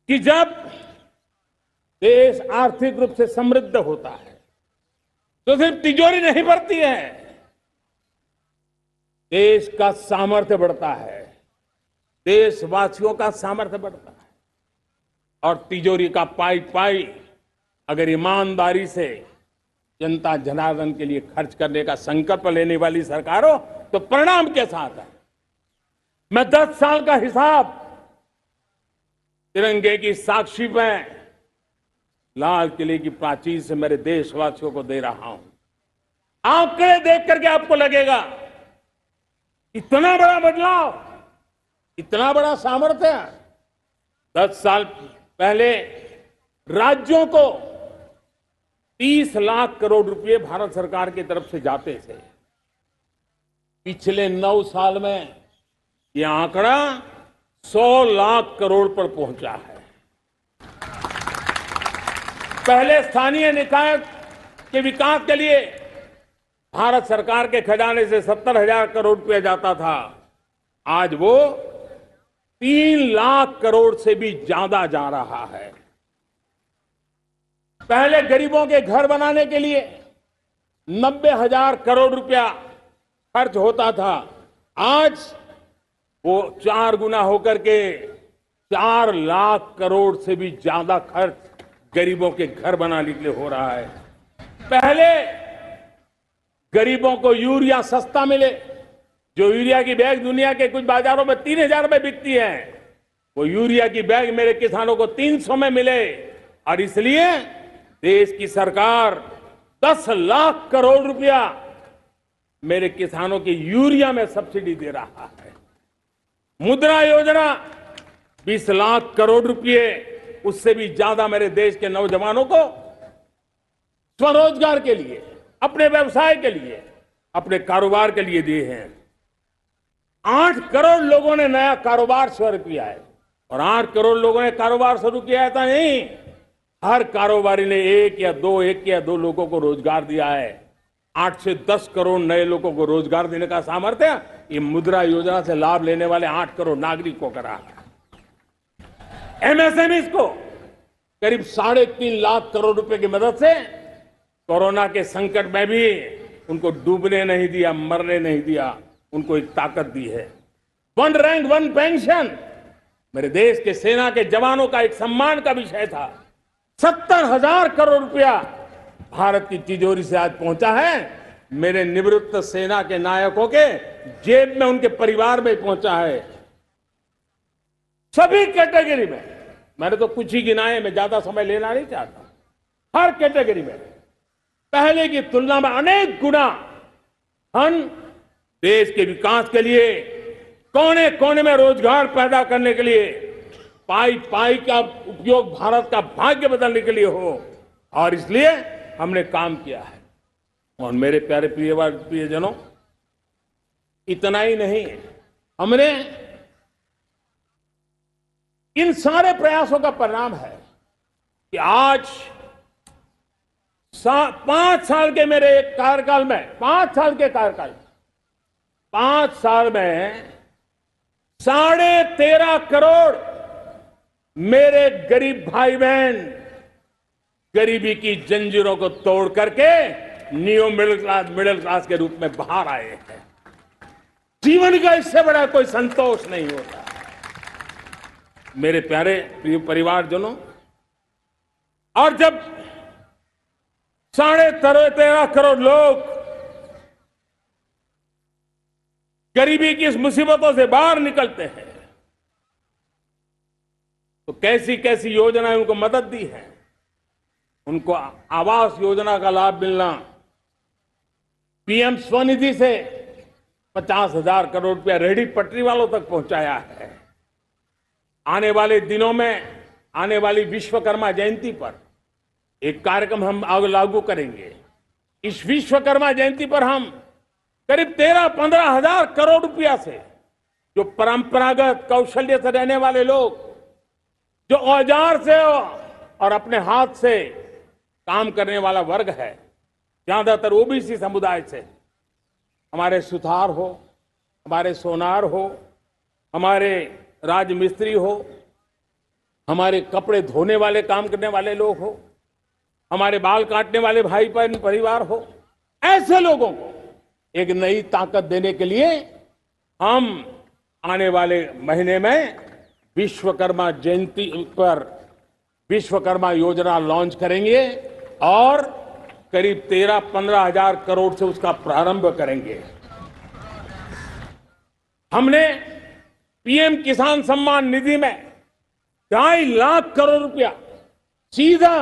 कि जब देश आर्थिक रूप से समृद्ध होता है तो सिर्फ तिजोरी नहीं बढ़ती है, देश का सामर्थ्य बढ़ता है, देशवासियों का सामर्थ्य बढ़ता है। और तिजोरी का पाई पाई अगर ईमानदारी से जनता जनार्दन के लिए खर्च करने का संकल्प लेने वाली सरकार हो तो परिणाम के साथ है। मैं 10 साल का हिसाब तिरंगे की साक्षी में लाल किले की प्राचीर से मेरे देशवासियों को दे रहा हूं। आंकड़े देख करके आपको लगेगा इतना बड़ा बदलाव, इतना बड़ा सामर्थ्य। 10 साल पहले राज्यों को 30 लाख करोड़ रुपए भारत सरकार की तरफ से जाते थे। पिछले 9 साल में यह आंकड़ा 100 लाख करोड़ पर पहुंचा है। पहले स्थानीय निकाय के विकास के लिए भारत सरकार के खजाने से 70,000 करोड़ रुपया जाता था। आज वो 3 लाख करोड़ से भी ज्यादा जा रहा है। पहले गरीबों के घर बनाने के लिए 90,000 करोड़ रुपया खर्च होता था। आज वो 4 गुना होकर के 4 लाख करोड़ से भी ज्यादा खर्च गरीबों के घर बनाने के लिए हो रहा है। पहले गरीबों को यूरिया सस्ता मिले, जो यूरिया की बैग दुनिया के कुछ बाजारों में 3,000 में बिकती है, वो यूरिया की बैग मेरे किसानों को 300 में मिले। और इसलिए देश की सरकार 10 लाख करोड़ रुपया मेरे किसानों के यूरिया में सब्सिडी दे रहा है। मुद्रा योजना 20 लाख करोड़ रुपए, उससे भी ज्यादा मेरे देश के नौजवानों को स्वरोजगार के लिए, अपने व्यवसाय के लिए, अपने कारोबार के लिए दिए हैं। 8 करोड़ लोगों ने नया कारोबार शुरू किया है। और 8 करोड़ लोगों ने कारोबार शुरू किया था नहीं, हर कारोबारी ने एक या दो लोगों को रोजगार दिया है। 8 से 10 करोड़ नए लोगों को रोजगार देने का सामर्थ्य ये मुद्रा योजना से लाभ लेने वाले 8 करोड़ नागरिकों को रहा है। एमएसएमईज को करीब 3.5 लाख करोड़ रुपए की मदद से कोरोना के संकट में भी उनको डूबने नहीं दिया, मरने नहीं दिया, उनको एक ताकत दी है। 1 रैंक 1 पेंशन मेरे देश के सेना के जवानों का एक सम्मान का विषय था। 70,000 करोड़ रुपया भारत की तिजोरी से आज पहुंचा है, मेरे निवृत्त सेना के नायकों के जेब में, उनके परिवार में पहुंचा है। सभी कैटेगरी में, मैंने तो कुछ ही गिनाए, मैं ज्यादा समय लेना नहीं चाहता। हर कैटेगरी में पहले की तुलना में अनेक गुना हम देश के विकास के लिए, कोने कोने में रोजगार पैदा करने के लिए, पाई पाई का उपयोग भारत का भाग्य बदलने के लिए हो, और इसलिए हमने काम किया है। और मेरे प्यारे प्रियजनों, इतना ही नहीं, हमने इन सारे प्रयासों का परिणाम है कि आज 5 साल के मेरे कार्यकाल में, 5 साल के कार्यकाल में, 5 साल में 13.5 करोड़ मेरे गरीब भाई बहन गरीबी की जंजीरों को तोड़ करके न्यू मिडिल क्लास के रूप में बाहर आए हैं। जीवन का इससे बड़ा कोई संतोष नहीं होता। मेरे प्यारे प्रिय परिवारजनों, और जब 13.5 करोड़ लोग गरीबी की इस मुसीबतों से बाहर निकलते हैं, तो कैसी कैसी योजनाएं उनको मदद दी है। उनको आवास योजना का लाभ मिलना, पीएम स्वनिधि से 50,000 करोड़ रुपया रेहड़ी पटरी वालों तक पहुंचाया है। आने वाले दिनों में, आने वाली विश्वकर्मा जयंती पर एक कार्यक्रम हम लागू करेंगे। इस विश्वकर्मा जयंती पर हम करीब 13-15 हजार करोड़ रुपया से, जो परंपरागत कौशल्य से रहने वाले लोग, जो औजार से और अपने हाथ से काम करने वाला वर्ग है, ज्यादातर ओबीसी समुदाय से, हमारे सुथार हो, हमारे सोनार हो, हमारे राजमिस्त्री हो, हमारे कपड़े धोने वाले काम करने वाले लोग हो, हमारे बाल काटने वाले भाई बहन परिवार हो, ऐसे लोगों को एक नई ताकत देने के लिए हम आने वाले महीने में विश्वकर्मा जयंती पर विश्वकर्मा योजना लॉन्च करेंगे और करीब 13-15 हजार करोड़ से उसका प्रारंभ करेंगे। हमने पीएम किसान सम्मान निधि में 2.5 लाख करोड़ रुपया सीधा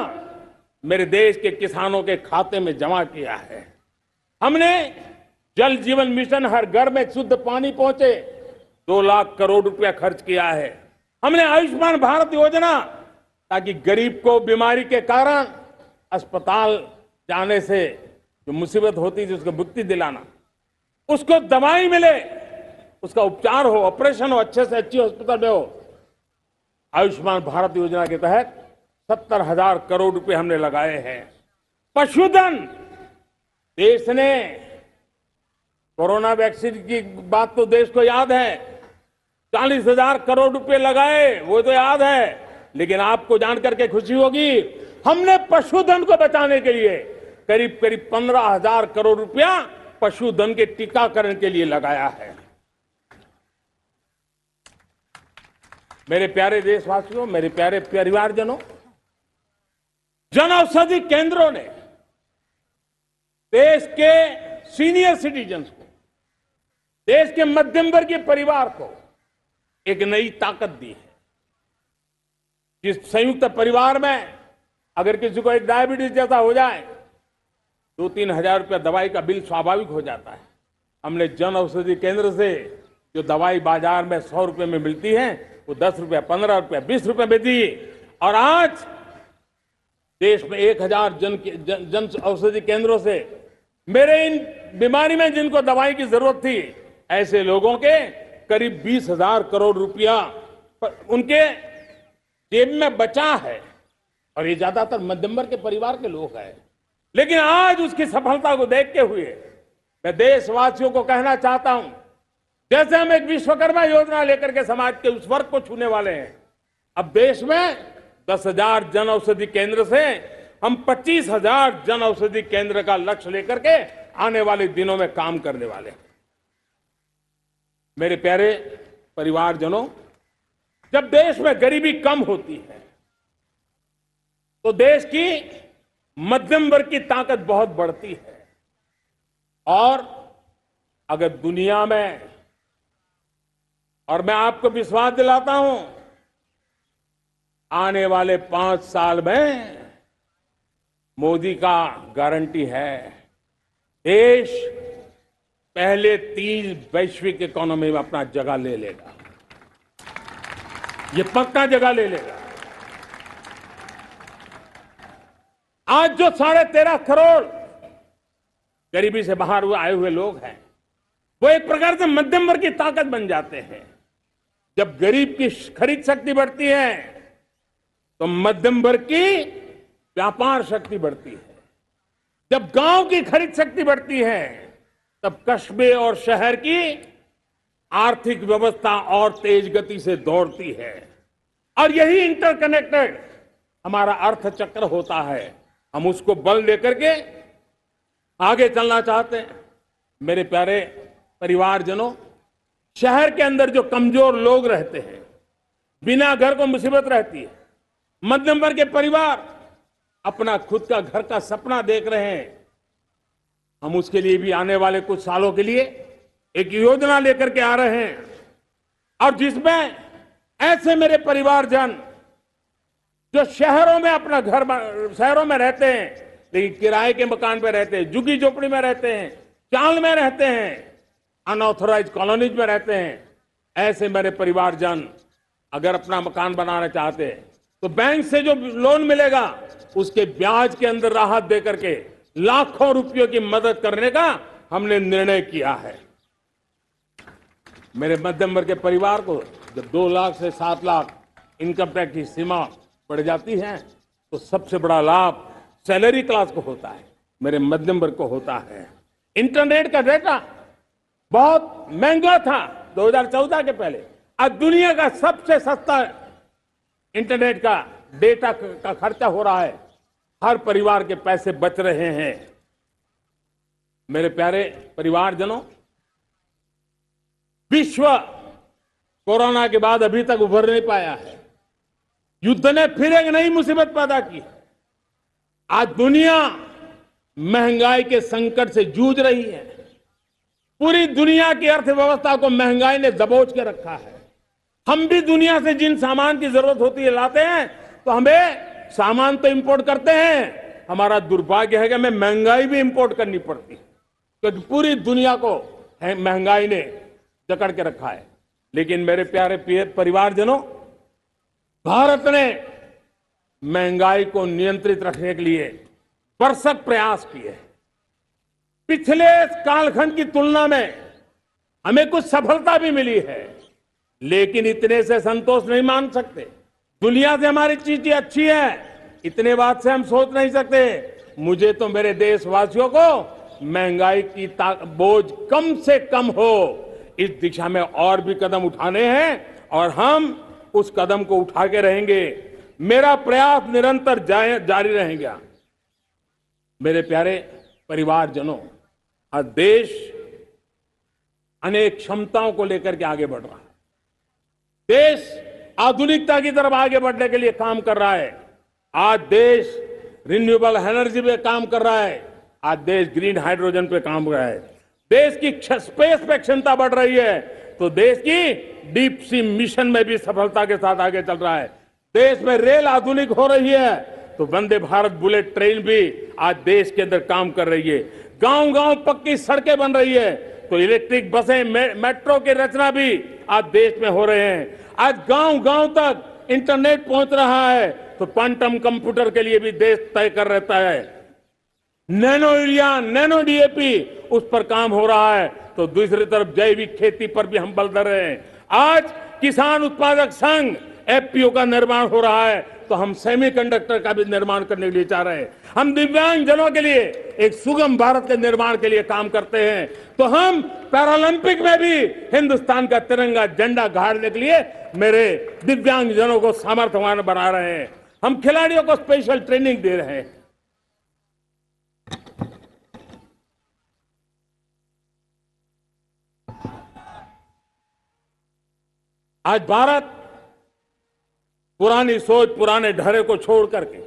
मेरे देश के किसानों के खाते में जमा किया है। हमने जल जीवन मिशन, हर घर में शुद्ध पानी पहुंचे, 2 लाख करोड़ रुपया खर्च किया है। हमने आयुष्मान भारत योजना, ताकि गरीब को बीमारी के कारण अस्पताल जाने से जो मुसीबत होती थी उसको मुक्ति दिलाना, उसको दवाई मिले, उसका उपचार हो, ऑपरेशन हो, अच्छे से अच्छी हॉस्पिटल में हो। आयुष्मान भारत योजना के तहत 70,000 करोड़ रुपए हमने लगाए हैं। पशुधन, देश ने कोरोना वैक्सीन की बात तो देश को याद है, 40,000 करोड़ रुपए लगाए, वो तो याद है। लेकिन आपको जानकर के खुशी होगी, हमने पशुधन को बचाने के लिए करीब करीब 15,000 करोड़ रुपया पशुधन के टीकाकरण के लिए लगाया है। मेरे प्यारे देशवासियों, मेरे प्यारे परिवारजनों, जन औषधि केंद्रों ने देश के सीनियर सिटीजन्स को, देश के मध्यम वर्गीय परिवार को एक नई ताकत दी है। जिस संयुक्त परिवार में अगर किसी को एक डायबिटीज जैसा हो जाए, 2-3 हजार रुपया दवाई का बिल स्वाभाविक हो जाता है। हमने जन औषधि केंद्र से जो दवाई बाजार में 100 रुपए में मिलती है, वो 10 रुपया, 15 रुपया, 20 रुपए में दी। और आज देश में 1,000 जन औषधि केंद्रों से मेरे इन बीमारी में जिनको दवाई की जरूरत थी, ऐसे लोगों के करीब 20,000 करोड़ रुपया उनके जेब में बचा है। और ये ज्यादातर मध्यम वर्ग के परिवार के लोग हैं। लेकिन आज उसकी सफलता को देखते हुए मैं देशवासियों को कहना चाहता हूं, जैसे हम एक विश्वकर्मा योजना लेकर के समाज के उस वर्ग को छूने वाले हैं, अब देश में 10,000 जन औषधि केंद्र से हम 25,000 जन औषधि केंद्र का लक्ष्य लेकर के आने वाले दिनों में काम करने वाले हैं। मेरे प्यारे परिवारजनों, जब देश में गरीबी कम होती है तो देश की मध्यम वर्ग की ताकत बहुत बढ़ती है। और अगर दुनिया में, और मैं आपको विश्वास दिलाता हूं, आने वाले 5 साल में मोदी का गारंटी है, देश पहले 3 वैश्विक इकोनॉमी में अपना जगह ले लेगा। ये पक्का जगह ले लेगा। आज जो 13.5 करोड़ गरीबी से बाहर आए हुए लोग हैं, वो एक प्रकार से मध्यम वर्ग की ताकत बन जाते हैं। जब गरीब की खरीद शक्ति बढ़ती है तो मध्यम वर्ग की व्यापार शक्ति बढ़ती है। जब गांव की खरीद शक्ति बढ़ती है तब कस्बे और शहर की आर्थिक व्यवस्था और तेज गति से दौड़ती है। और यही इंटरकनेक्टेड हमारा अर्थचक्र होता है। हम उसको बल लेकर के आगे चलना चाहते हैं। मेरे प्यारे परिवारजनों, शहर के अंदर जो कमजोर लोग रहते हैं, बिना घर को मुसीबत रहती है, मध्यम वर्ग के परिवार अपना खुद का घर का सपना देख रहे हैं, हम उसके लिए भी आने वाले कुछ सालों के लिए एक योजना लेकर के आ रहे हैं। और जिसमें ऐसे मेरे परिवारजन जो शहरों में अपना घर, शहरों में रहते हैं लेकिन किराए के मकान पे रहते हैं, झुग्गी झोपड़ी में रहते हैं, चाल में रहते हैं, अनऑथोराइज कॉलोनीज में रहते हैं, ऐसे मेरे परिवारजन अगर अपना मकान बनाना चाहते हैं तो बैंक से जो लोन मिलेगा उसके ब्याज के अंदर राहत देकर के लाखों रुपयों की मदद करने का हमने निर्णय किया है। मेरे मध्यम वर्ग के परिवार को जब 2 लाख से 7 लाख इनकम टैक्स की सीमा बढ़ जाती है तो सबसे बड़ा लाभ सैलरी क्लास को होता है, मेरे मध्यम वर्ग को होता है। इंटरनेट का डेटा बहुत महंगा था 2014 के पहले, आज दुनिया का सबसे सस्ता इंटरनेट का डेटा का खर्चा हो रहा है। हर परिवार के पैसे बच रहे हैं। मेरे प्यारे परिवारजनों, विश्व कोरोना के बाद अभी तक उभर नहीं पाया है। युद्ध ने फिर एक नई मुसीबत पैदा की। आज दुनिया महंगाई के संकट से जूझ रही है। पूरी दुनिया की अर्थव्यवस्था को महंगाई ने दबोच के रखा है। हम भी दुनिया से जिन सामान की जरूरत होती है लाते हैं, तो हमें सामान तो इंपोर्ट करते हैं। हमारा दुर्भाग्य है कि हमें महंगाई भी इंपोर्ट करनी पड़ती है, क्योंकि पूरी दुनिया को महंगाई ने जकड़ के रखा है। लेकिन मेरे प्यारे परिवारजनों, भारत ने महंगाई को नियंत्रित रखने के लिए भरसक प्रयास किए। पिछले कालखंड की तुलना में हमें कुछ सफलता भी मिली है, लेकिन इतने से संतोष नहीं मान सकते। दुनिया से हमारी चीजें अच्छी है, इतने बात से हम सोच नहीं सकते। मुझे तो मेरे देशवासियों को महंगाई की बोझ कम से कम हो, इस दिशा में और भी कदम उठाने हैं और हम उस कदम को उठा के रहेंगे। मेरा प्रयास निरंतर जारी रहेगा। मेरे प्यारे परिवारजनों, आज देश अनेक क्षमताओं को लेकर के आगे बढ़ रहा है। देश आधुनिकता की तरफ आगे बढ़ने के लिए काम कर रहा है। आज देश रिन्यूएबल एनर्जी पे काम कर रहा है। आज देश ग्रीन हाइड्रोजन पे काम कर रहा है। देश की स्पेस पे क्षमता बढ़ रही है, तो देश की डीप सी मिशन में भी सफलता के साथ आगे चल रहा है। देश में रेल आधुनिक हो रही है, तो वंदे भारत बुलेट ट्रेन भी आज देश के अंदर काम कर रही है। गांव गांव पक्की सड़कें बन रही है, तो इलेक्ट्रिक बसें, मेट्रो की रचना भी आज देश में हो रहे हैं। आज गांव गांव तक इंटरनेट पहुंच रहा है, तो क्वांटम कंप्यूटर के लिए भी देश तय कर रहता है। नैनो यूरिया, नैनो डीएपी, उस पर काम हो रहा है, तो दूसरी तरफ जैविक खेती पर भी हम बल दे रहे हैं। आज किसान उत्पादक संघ एफपीओ का निर्माण हो रहा है, तो हम सेमीकंडक्टर का भी निर्माण करने के लिए चाह रहे हैं। हम दिव्यांग जनों के लिए एक सुगम भारत के निर्माण के लिए काम करते हैं, तो हम पैरालंपिक में भी हिंदुस्तान का तिरंगा झंडा गाड़ने के लिए मेरे दिव्यांग जनों को सामर्थ्यवान बना रहे हैं। हम खिलाड़ियों को स्पेशल ट्रेनिंग दे रहे हैं। आज भारत पुरानी सोच, पुराने ढर्रे को छोड़ करके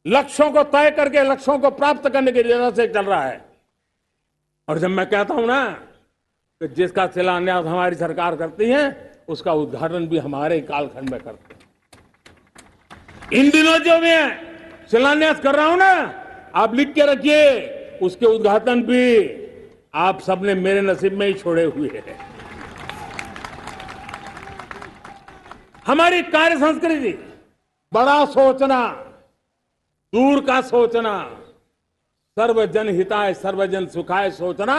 लक्ष्यों को तय करके लक्ष्यों को प्राप्त करने की दिशा से चल रहा है। और जब मैं कहता हूं ना कि जिसका शिलान्यास हमारी सरकार करती है, उसका उद्घाटन भी हमारे कालखंड में करते हैं। इन दिनों जो मैं शिलान्यास कर रहा हूं ना, आप लिख के रखिए, उसके उद्घाटन भी आप सबने मेरे नसीब में ही छोड़े हुए हैं। हमारी कार्य संस्कृति, बड़ा सोचना, दूर का सोचना, सर्वजन हिताय सर्वजन सुखाय सोचना,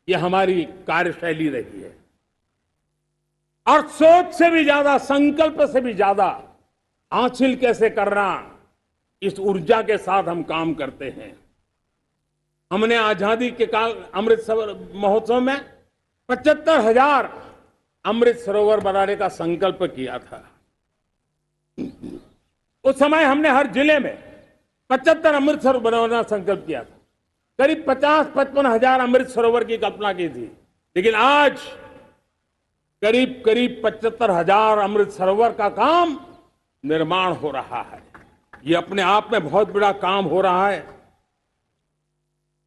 यह हमारी कार्यशैली रही है। और सोच से भी ज्यादा, संकल्प से भी ज्यादा हासिल कैसे करना, इस ऊर्जा के साथ हम काम करते हैं। हमने आजादी के काल अमृत महोत्सव में 75,000 अमृत सरोवर बनाने का संकल्प किया था। उस समय हमने हर जिले में 75 अमृत सरोवर बनाने का संकल्प किया था। करीब 50-55 हजार अमृत सरोवर की कल्पना की थी, लेकिन आज करीब 75,000 अमृत सरोवर का काम निर्माण हो रहा है। ये अपने आप में बहुत बड़ा काम हो रहा है।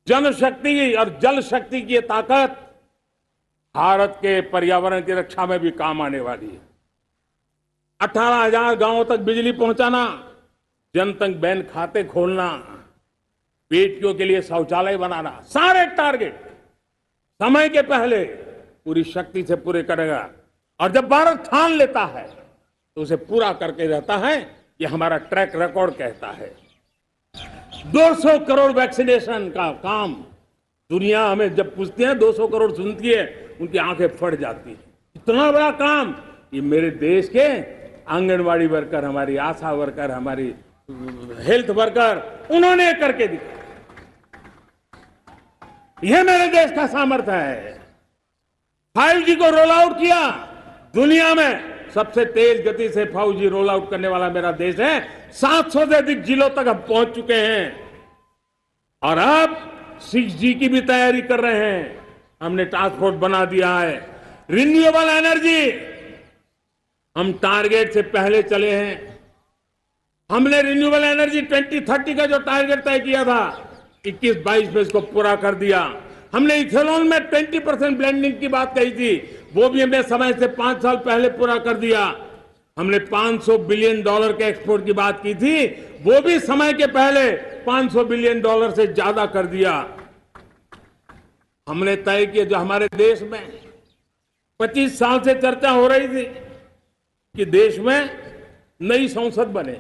जनशक्ति और जल शक्ति की ये ताकत भारत के पर्यावरण की रक्षा में भी काम आने वाली है। 18,000 गांवों तक बिजली पहुंचाना, जनधन बैंक खाते खोलना, बेटियों के लिए शौचालय बनाना, सारे टारगेट समय के पहले पूरी शक्ति से पूरे करेगा। और जब भारत ठान लेता है तो उसे पूरा करके रहता है। ये हमारा ट्रैक रिकॉर्ड कहता है। 200 करोड़ वैक्सीनेशन का काम, दुनिया हमें जब पूछती है 200 करोड़ सुनती है, उनकी आंखें फट जाती है। इतना बड़ा काम ये मेरे देश के आंगनवाड़ी वर्कर, हमारी आशा वर्कर, हमारी हेल्थ वर्कर, उन्होंने करके दिखाया। यह मेरे देश का सामर्थ्य है। 5G को रोल आउट किया, दुनिया में सबसे तेज गति से 5G रोल आउट करने वाला मेरा देश है। 700 से अधिक जिलों तक हम पहुंच चुके हैं और अब 6G की भी तैयारी कर रहे हैं। हमने टास्क फोर्स बना दिया है। रिन्यूएबल एनर्जी, हम टारगेट से पहले चले हैं। हमने रिन्यूएबल एनर्जी 2030 का जो टारगेट तय किया था, 21-22 में इसको पूरा कर दिया। हमने इथेनॉल में 20% ब्लेंडिंग की बात कही थी, वो भी हमने समय से 5 साल पहले पूरा कर दिया। हमने $500 बिलियन के एक्सपोर्ट की बात की थी, वो भी समय के पहले $500 बिलियन से ज्यादा कर दिया। हमने तय किया, जो हमारे देश में 25 साल से चर्चा हो रही थी कि देश में नई संसद बने,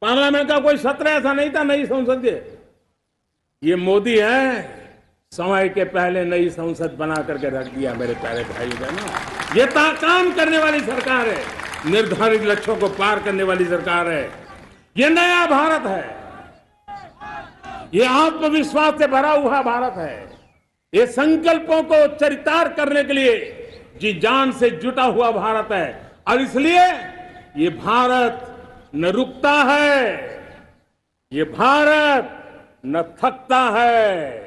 पार्लियामेंट का कोई सत्र ऐसा नहीं था नई संसद के। ये मोदी है, समय के पहले नई संसद बना करके रख दिया। मेरे प्यारे भाई बहनों, ये काम करने वाली सरकार है, निर्धारित लक्ष्यों को पार करने वाली सरकार है। ये नया भारत है, ये आत्मविश्वास से भरा हुआ भारत है। ये संकल्पों को चरितार्थ करने के लिए जी जान से जुटा हुआ भारत है। और इसलिए ये भारत न रुकता है, ये भारत न थकता है,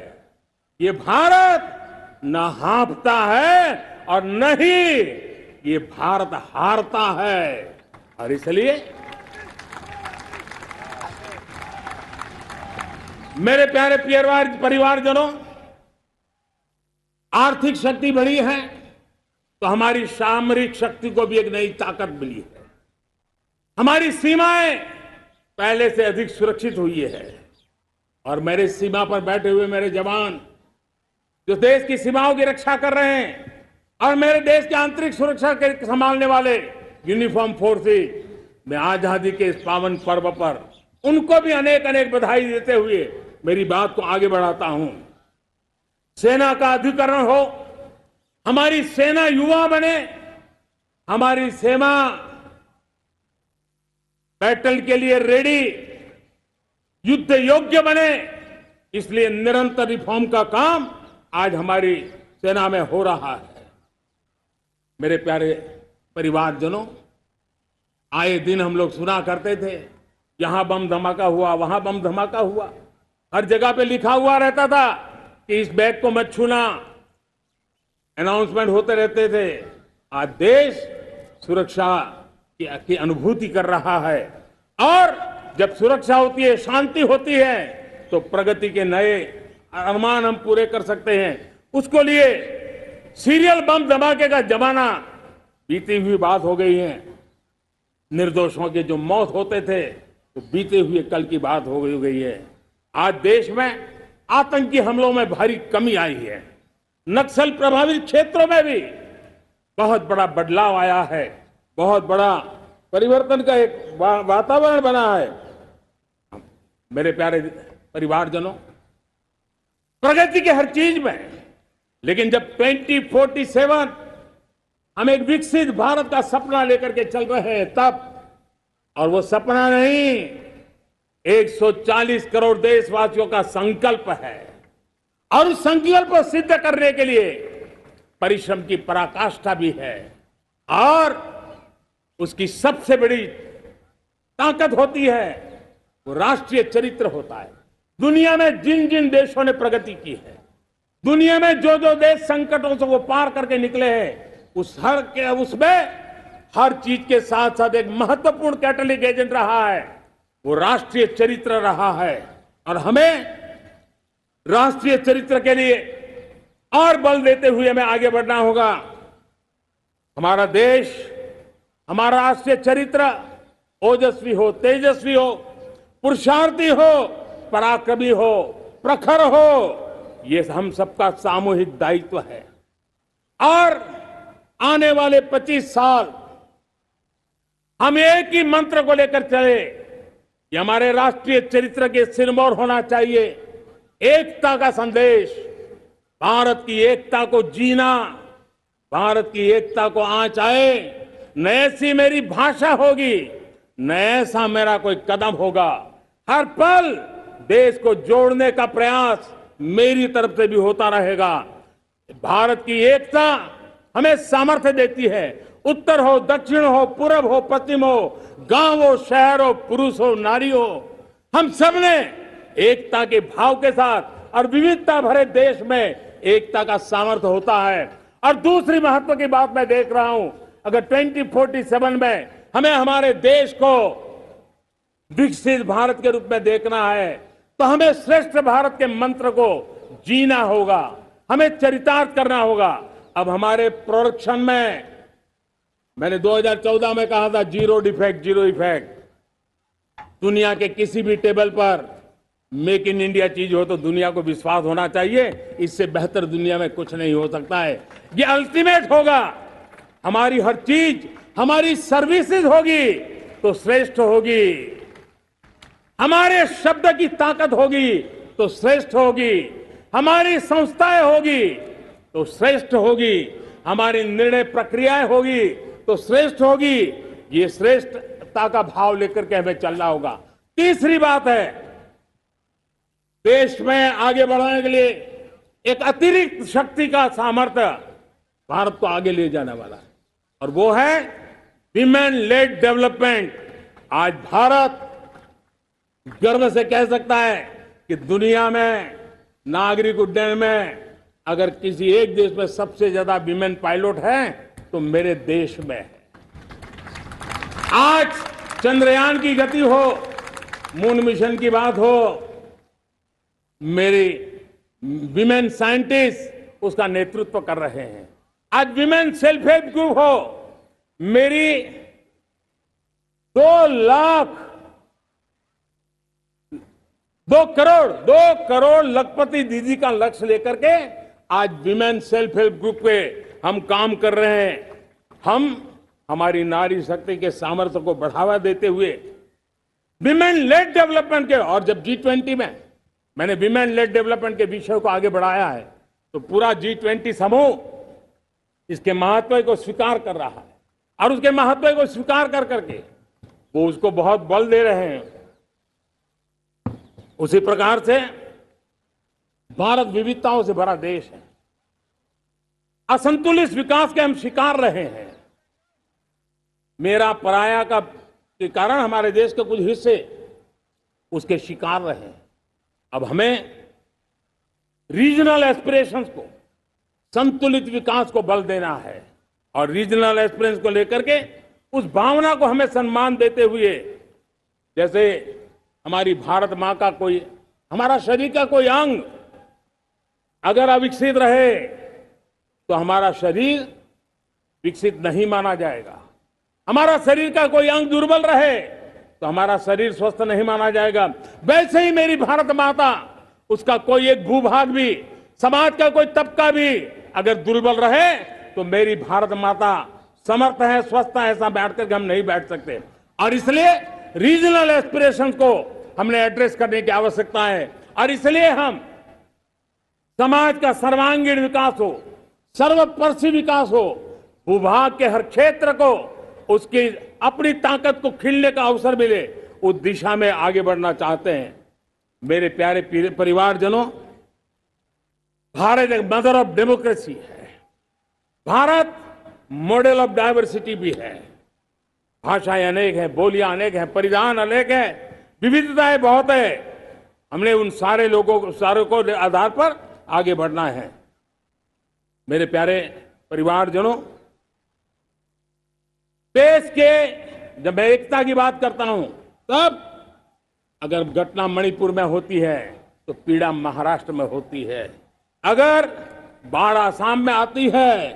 ये भारत न हांफता है और न ही ये भारत हारता है। और इसलिए मेरे प्यारे परिवारजनों, आर्थिक शक्ति बढ़ी है तो हमारी सामरिक शक्ति को भी एक नई ताकत मिली है। हमारी सीमाएं पहले से अधिक सुरक्षित हुई है और मेरे सीमा पर बैठे हुए मेरे जवान जो देश की सीमाओं की रक्षा कर रहे हैं और मेरे देश की आंतरिक सुरक्षा के संभालने वाले यूनिफॉर्म फोर्सेस, मैं आजादी के इस पावन पर्व पर उनको भी अनेक अनेक बधाई देते हुए मेरी बात को आगे बढ़ाता हूं। सेना का अधिकरण हो, हमारी सेना युवा बने, हमारी सेना बैटल के लिए रेडी, युद्ध योग्य बने, इसलिए निरंतर रिफॉर्म का काम आज हमारी सेना में हो रहा है। मेरे प्यारे परिवारजनों, आए दिन हम लोग सुना करते थे, यहां बम धमाका हुआ, वहां बम धमाका हुआ, हर जगह पे लिखा हुआ रहता था कि इस बैग को मत छूना, अनाउंसमेंट होते रहते थे। आज देश सुरक्षा की अनुभूति कर रहा है और जब सुरक्षा होती है, शांति होती है, तो प्रगति के नए अरमान हम पूरे कर सकते हैं। उसको लिए सीरियल बम धमाके का जमाना बीती हुई बात हो गई है। निर्दोषों के जो मौत होते थे तो बीते हुए कल की बात हो गई है। आज देश में आतंकी हमलों में भारी कमी आई है। नक्सल प्रभावित क्षेत्रों में भी बहुत बड़ा बदलाव आया है, बहुत बड़ा परिवर्तन का एक वातावरण बना है। मेरे प्यारे परिवारजनों, प्रगति के हर चीज में, लेकिन जब 2047 हम एक विकसित भारत का सपना लेकर के चल रहे हैं तब, और वो सपना नहीं, 140 करोड़ देशवासियों का संकल्प है और उस संकल्प को सिद्ध करने के लिए परिश्रम की पराकाष्ठा भी है। और उसकी सबसे बड़ी ताकत होती है वो राष्ट्रीय चरित्र होता है। दुनिया में जिन जिन देशों ने प्रगति की है, दुनिया में जो जो देश संकटों से वो पार करके निकले हैं, उसमें हर चीज के साथ साथ एक महत्वपूर्ण कैटलिक एजेंट रहा है, वो राष्ट्रीय चरित्र रहा है। और हमें राष्ट्रीय चरित्र के लिए और बल देते हुए हमें आगे बढ़ना होगा। हमारा देश, हमारा राष्ट्रीय चरित्र ओजस्वी हो, तेजस्वी हो, पुरुषार्थी हो, पराक्रमी हो, प्रखर हो, ये हम सबका सामूहिक दायित्व है। और आने वाले 25 साल हम एक ही मंत्र को लेकर चले, ये हमारे राष्ट्रीय चरित्र के सिरमौर होना चाहिए। एकता का संदेश, भारत की एकता को जीना, भारत की एकता को आंच आए, न ऐसी मेरी भाषा होगी, न ऐसा मेरा कोई कदम होगा। हर पल देश को जोड़ने का प्रयास मेरी तरफ से भी होता रहेगा। भारत की एकता हमें सामर्थ्य देती है। उत्तर हो, दक्षिण हो, पूरब हो, पश्चिम हो, गांव हो, शहर हो, पुरुष हो, नारी हो, हम सब ने एकता के भाव के साथ और विविधता भरे देश में एकता का सामर्थ्य होता है। और दूसरी महत्व की बात मैं देख रहा हूं, अगर 2047 में हमें हमारे देश को विकसित भारत के रूप में देखना है तो हमें श्रेष्ठ भारत के मंत्र को जीना होगा, हमें चरितार्थ करना होगा। अब हमारे प्रोडक्शन में, मैंने 2014 में कहा था जीरो डिफेक्ट, जीरो इफेक्ट। दुनिया के किसी भी टेबल पर मेक इन इंडिया चीज हो तो दुनिया को विश्वास होना चाहिए, इससे बेहतर दुनिया में कुछ नहीं हो सकता है। ये अल्टीमेट होगा। हमारी हर चीज, हमारी सर्विसेज होगी तो श्रेष्ठ होगी, हमारे शब्द की ताकत होगी तो श्रेष्ठ होगी, हमारी संस्थाएं होगी तो श्रेष्ठ होगी, हमारी निर्णय प्रक्रियाएं होगी तो श्रेष्ठ होगी। ये श्रेष्ठता का भाव लेकर के हमें चलना होगा। तीसरी बात है, देश में आगे बढ़ाने के लिए एक अतिरिक्त शक्ति का सामर्थ्य भारत को आगे ले जाने वाला है, और वो है विमेन लेड डेवलपमेंट। आज भारत गर्व से कह सकता है कि दुनिया में नागरिक उड्डयन में अगर किसी एक देश में सबसे ज्यादा विमेन पायलट है तो मेरे देश में है। आज चंद्रयान की गति हो, मून मिशन की बात हो, मेरी विमेन साइंटिस्ट उसका नेतृत्व कर रहे हैं। आज विमेन सेल्फ हेल्प ग्रुप हो, मेरी 2 करोड़ लखपति दीदी का लक्ष्य लेकर के आज विमेन सेल्फ हेल्प ग्रुप पे हम काम कर रहे हैं। हम हमारी नारी शक्ति के सामर्थ्य को बढ़ावा देते हुए विमेन लेड डेवलपमेंट के, और जब G20 में मैंने विमेन लेड डेवलपमेंट के विषय को आगे बढ़ाया है तो पूरा G20 समूह इसके महत्व को स्वीकार कर रहा है, और उसके महत्व को स्वीकार कर करके वो उसको बहुत बल दे रहे हैं। उसी प्रकार से भारत विविधताओं से भरा देश है। असंतुलित विकास के हम शिकार रहे हैं। मेरा पराया का के कारण हमारे देश के कुछ हिस्से उसके शिकार रहे हैं। अब हमें रीजनल एस्पिरेशंस को, संतुलित विकास को बल देना है, और रीजनल एस्पिरेशंस को लेकर के उस भावना को हमें सम्मान देते हुए, जैसे हमारी भारत मां का कोई, हमारा शरीर का कोई अंग अगर अविकसित रहे तो हमारा शरीर विकसित नहीं माना जाएगा। हमारा शरीर का कोई अंग दुर्बल रहे तो हमारा शरीर स्वस्थ नहीं माना जाएगा। वैसे ही मेरी भारत माता, उसका कोई एक भूभाग भी, समाज का कोई तबका भी अगर दुर्बल रहे तो मेरी भारत माता समर्थ है, स्वस्थ है, ऐसा बैठ करके हम नहीं बैठ सकते। और इसलिए रीजनल एस्पिरेशंस को हमने एड्रेस करने की आवश्यकता है, और इसलिए हम समाज का सर्वांगीण विकास हो, सर्वस्पर्शी विकास हो, भूभाग के हर क्षेत्र को उसकी अपनी ताकत को खिलने का अवसर मिले, उस दिशा में आगे बढ़ना चाहते हैं। मेरे प्यारे परिवारजनों, भारत एक मदर ऑफ डेमोक्रेसी है। भारत मॉडल ऑफ डाइवर्सिटी भी है। भाषाएं अनेक हैं, बोलियां अनेक हैं, परिधान अनेक हैं, विविधताएं बहुत है। हमने उन सारे लोगों को आधार पर आगे बढ़ना है। मेरे प्यारे परिवारजनों, देश के जब मैं एकता की बात करता हूं, तब अगर घटना मणिपुर में होती है तो पीड़ा महाराष्ट्र में होती है। अगर बाढ़ आसाम में आती है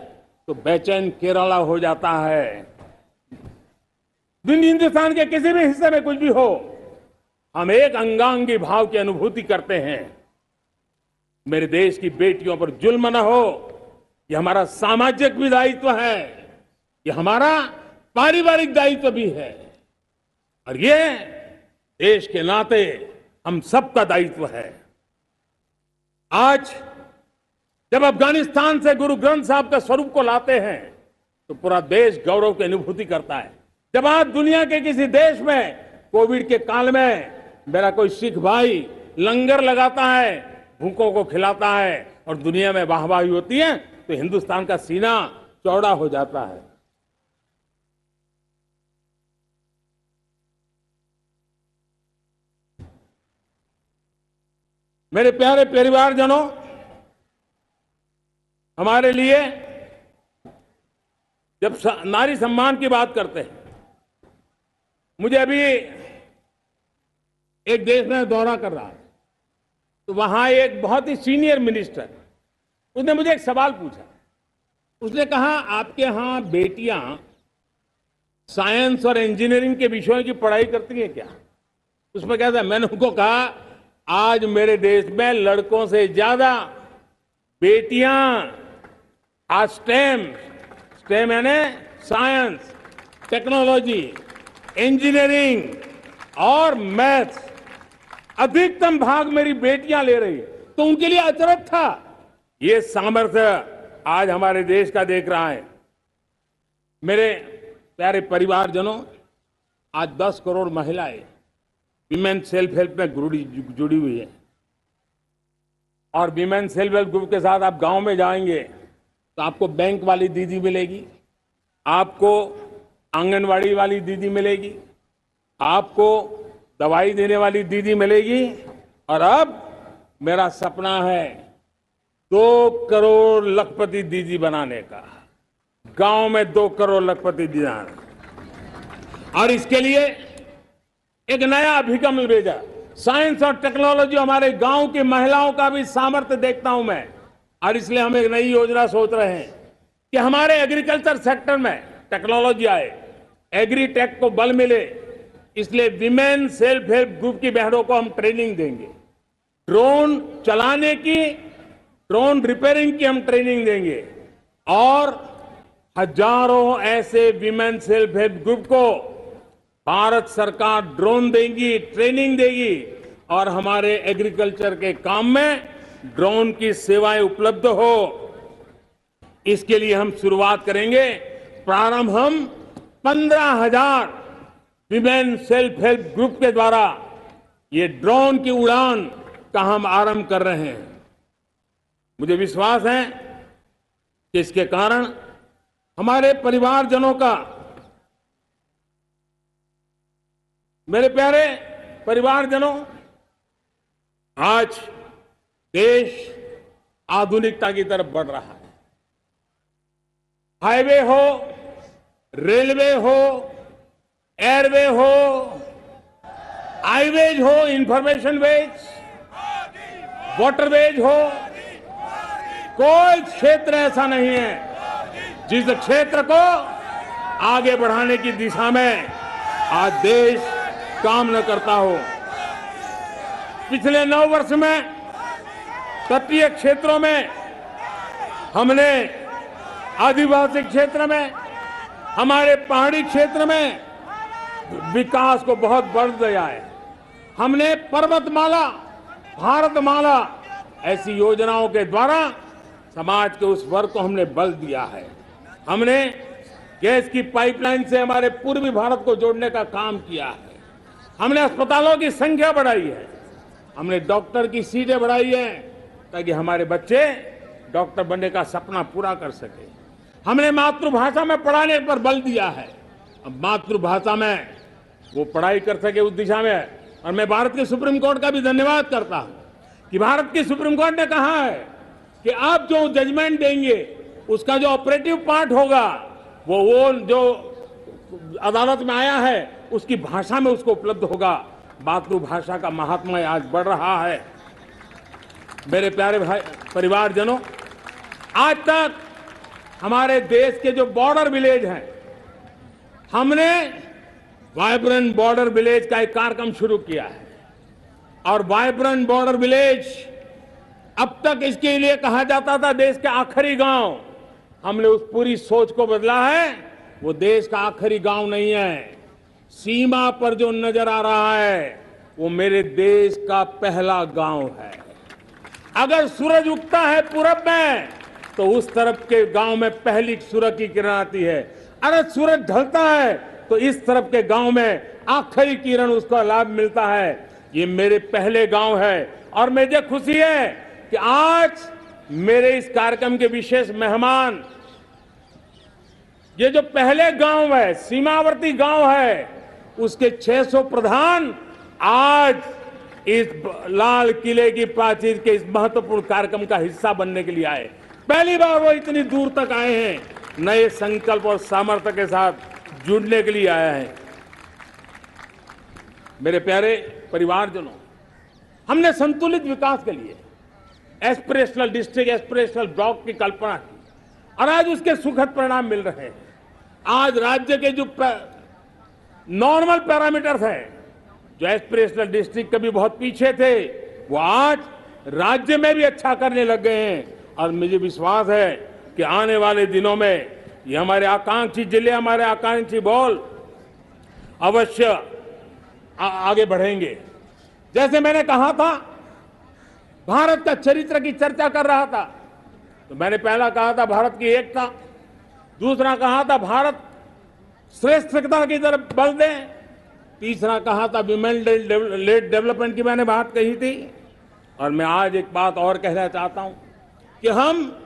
तो बेचैन केरला हो जाता है। हिंदुस्तान के किसी भी हिस्से में कुछ भी हो, हम एक अंगांगी भाव की अनुभूति करते हैं। मेरे देश की बेटियों पर जुल्म न हो, यह हमारा सामाजिक भी दायित्व है, यह हमारा पारिवारिक दायित्व भी है, और ये देश के नाते हम सबका दायित्व है। आज जब अफगानिस्तान से गुरु ग्रंथ साहब के स्वरूप को लाते हैं तो पूरा देश गौरव की अनुभूति करता है। जब आज दुनिया के किसी देश में कोविड के काल में मेरा कोई सिख भाई लंगर लगाता है, भूखों को खिलाता है, और दुनिया में वाहवाही होती है, तो हिंदुस्तान का सीना चौड़ा हो जाता है। मेरे प्यारे परिवारजनों, हमारे लिए जब नारी सम्मान की बात करते हैं, मुझे अभी एक देश में दौरा कर रहा है, तो वहां एक बहुत ही सीनियर मिनिस्टर, उसने मुझे एक सवाल पूछा। उसने कहा, आपके यहां बेटियां साइंस और इंजीनियरिंग के विषयों की पढ़ाई करती हैं क्या? उसमें क्या था? मैंने उनको कहा, आज मेरे देश में लड़कों से ज्यादा बेटियां आज स्टेम यानी साइंस, टेक्नोलॉजी, इंजीनियरिंग और मैथ्स, अधिकतम भाग मेरी बेटियां ले रही। तो उनके लिए अचरज था। ये सामर्थ्य आज हमारे देश का देख रहा है। मेरे प्यारे परिवारजनों, आज 10 करोड़ महिलाएं विमेन सेल्फ हेल्प में जुड़ी हुई है, और विमेन सेल्फ हेल्प ग्रुप के साथ आप गांव में जाएंगे तो आपको बैंक वाली दीदी मिलेगी, आपको आंगनवाड़ी वाली दीदी मिलेगी, आपको दवाई देने वाली दीदी मिलेगी। और अब मेरा सपना है 2 करोड़ लखपति दीदी बनाने का, गांव में 2 करोड़ लखपति दीदी। और इसके लिए एक नया अभिगम भेजा। साइंस और टेक्नोलॉजी, हमारे गांव की महिलाओं का भी सामर्थ्य देखता हूं मैं, और इसलिए हम एक नई योजना सोच रहे हैं कि हमारे एग्रीकल्चर सेक्टर में टेक्नोलॉजी आए, एग्री टेक को बल मिले। इसलिए विमेन सेल्फ हेल्प ग्रुप की बहनों को हम ट्रेनिंग देंगे, ड्रोन चलाने की, ड्रोन रिपेयरिंग की हम ट्रेनिंग देंगे, और हजारों ऐसे विमेन सेल्फ हेल्प ग्रुप को भारत सरकार ड्रोन देगी, ट्रेनिंग देगी, और हमारे एग्रीकल्चर के काम में ड्रोन की सेवाएं उपलब्ध हो। इसके लिए हम शुरुआत करेंगे। प्रारंभ हम 15,000 विमेन सेल्फ हेल्प ग्रुप के द्वारा ये ड्रोन की उड़ान का हम आरंभ कर रहे हैं। मुझे विश्वास है कि इसके कारण हमारे परिवारजनों का, मेरे प्यारे परिवारजनों, आज देश आधुनिकता की तरफ बढ़ रहा है। हाईवे हो, रेलवे हो, एयरवे हो, हाईवेज हो, इंफॉर्मेशन वेज, वाटरवेज हो, कोई क्षेत्र ऐसा नहीं है जिस क्षेत्र को आगे बढ़ाने की दिशा में आज देश काम न करता हो। पिछले 9 वर्ष में तटीय क्षेत्रों में हमने, आदिवासी क्षेत्र में, हमारे पहाड़ी क्षेत्र में विकास को बहुत बढ़ दिया है। हमने पर्वतमाला, भारतमाला ऐसी योजनाओं के द्वारा समाज के उस वर्ग को हमने बल दिया है। हमने गैस की पाइपलाइन से हमारे पूर्वी भारत को जोड़ने का काम किया है। हमने अस्पतालों की संख्या बढ़ाई है, हमने डॉक्टर की सीटें बढ़ाई है ताकि हमारे बच्चे डॉक्टर बनने का सपना पूरा कर सके। हमने मातृभाषा में पढ़ाने पर बल दिया है, अब मातृभाषा में वो पढ़ाई कर सके उस दिशा में। और मैं भारत के सुप्रीम कोर्ट का भी धन्यवाद करता हूं कि भारत की सुप्रीम कोर्ट ने कहा है कि आप जो जजमेंट देंगे उसका जो ऑपरेटिव पार्ट होगा वो जो अदालत में आया है उसकी भाषा में उसको उपलब्ध होगा। मातृभाषा का महात्मा आज बढ़ रहा है। मेरे प्यारे भाई परिवारजनों, आज तक हमारे देश के जो बॉर्डर विलेज हैं, हमने वाइब्रेंट बॉर्डर विलेज का एक कार्यक्रम शुरू किया है। और वाइब्रेंट बॉर्डर विलेज, अब तक इसके लिए कहा जाता था देश के आखिरी गांव। हमने उस पूरी सोच को बदला है। वो देश का आखिरी गांव नहीं है, सीमा पर जो नजर आ रहा है वो मेरे देश का पहला गांव है। अगर सूरज उगता है पूरब में तो उस तरफ के गांव में पहली सूरज की किरण आती है। अगर सूरज ढलता है तो इस तरफ के गांव में आखिरी किरण उसका लाभ मिलता है। ये मेरे पहले गांव है और मुझे खुशी है कि आज मेरे इस कार्यक्रम के विशेष मेहमान, ये जो पहले गांव है, सीमावर्ती गांव है, उसके 600 प्रधान आज इस लाल किले की प्राचीर के इस महत्वपूर्ण कार्यक्रम का हिस्सा बनने के लिए आए। पहली बार वो इतनी दूर तक आए हैं, नए संकल्प और सामर्थ्य के साथ जुड़ने के लिए आया है। मेरे प्यारे परिवारजनों, हमने संतुलित विकास के लिए एस्पिरेशनल डिस्ट्रिक्ट, एस्पिरेशनल ब्लॉक की कल्पना की और आज उसके सुखद परिणाम मिल रहे हैं। आज राज्य के जो नॉर्मल पैरामीटर्स हैं, जो एस्पिरेशनल डिस्ट्रिक्ट कभी बहुत पीछे थे, वो आज राज्य में भी अच्छा करने लग गए हैं। और मुझे विश्वास है कि आने वाले दिनों में ये हमारे आकांक्षी जिले, हमारे आकांक्षी बॉल अवश्य आगे बढ़ेंगे। जैसे मैंने कहा था, भारत का चरित्र की चर्चा कर रहा था, तो मैंने पहला कहा था भारत की एकता, दूसरा कहा था भारत श्रेष्ठता की तरफ बल दें, तीसरा कहा था विमेन लेड डेवलपमेंट की मैंने बात कही थी, और मैं आज एक बात और कहना चाहता हूं कि हम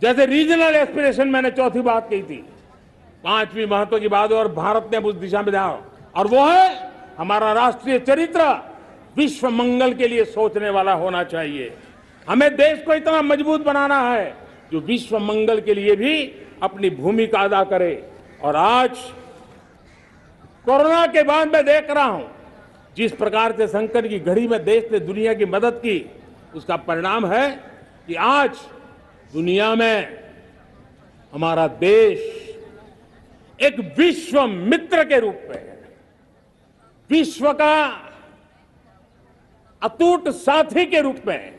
जैसे रीजनल एस्पिरेशन, मैंने चौथी बात कही थी, पांचवी महत्व की बात, और भारत ने उस दिशा में ध्यान, और वो है हमारा राष्ट्रीय चरित्र विश्व मंगल के लिए सोचने वाला होना चाहिए। हमें देश को इतना मजबूत बनाना है जो विश्व मंगल के लिए भी अपनी भूमिका अदा करे। और आज कोरोना के बाद मैं देख रहा हूं जिस प्रकार से संकट की घड़ी में देश ने दुनिया की मदद की, उसका परिणाम है कि आज दुनिया में हमारा देश एक विश्व मित्र के रूप में, विश्व का अटूट साथी के रूप में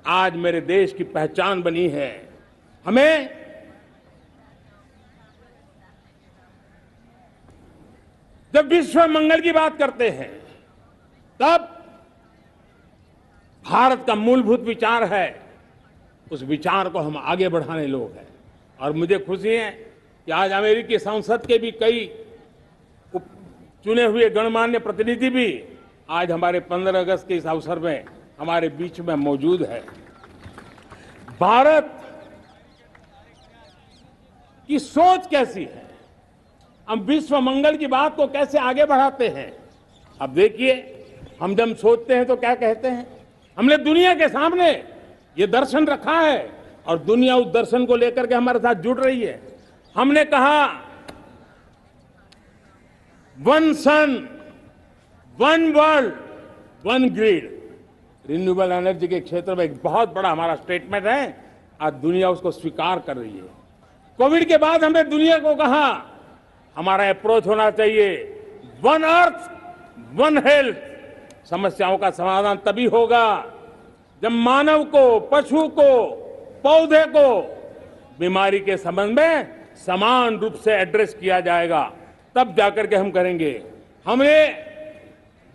आज मेरे देश की पहचान बनी है। हमें जब विश्व मंगल की बात करते हैं तब भारत का मूलभूत विचार है, उस विचार को हम आगे बढ़ाने लोग हैं। और मुझे खुशी है कि आज अमेरिकी संसद के भी कई चुने हुए गणमान्य प्रतिनिधि भी आज हमारे 15 अगस्त के इस अवसर में हमारे बीच में मौजूद है। भारत की सोच कैसी है, हम विश्व मंगल की बात को कैसे आगे बढ़ाते हैं। अब देखिए, हम जब सोचते हैं तो क्या कहते हैं, हमने दुनिया के सामने ये दर्शन रखा है और दुनिया उस दर्शन को लेकर के हमारे साथ जुड़ रही है। हमने कहा one sun, one world, one grid. Renewable energy के क्षेत्र में एक बहुत बड़ा हमारा स्टेटमेंट है, आज दुनिया उसको स्वीकार कर रही है। कोविड के बाद हमने दुनिया को कहा हमारा अप्रोच होना चाहिए वन अर्थ, वन हेल्थ। समस्याओं का समाधान तभी होगा जब मानव को, पशु को, पौधे को बीमारी के संबंध में समान रूप से एड्रेस किया जाएगा, तब जाकर के हम करेंगे। हमने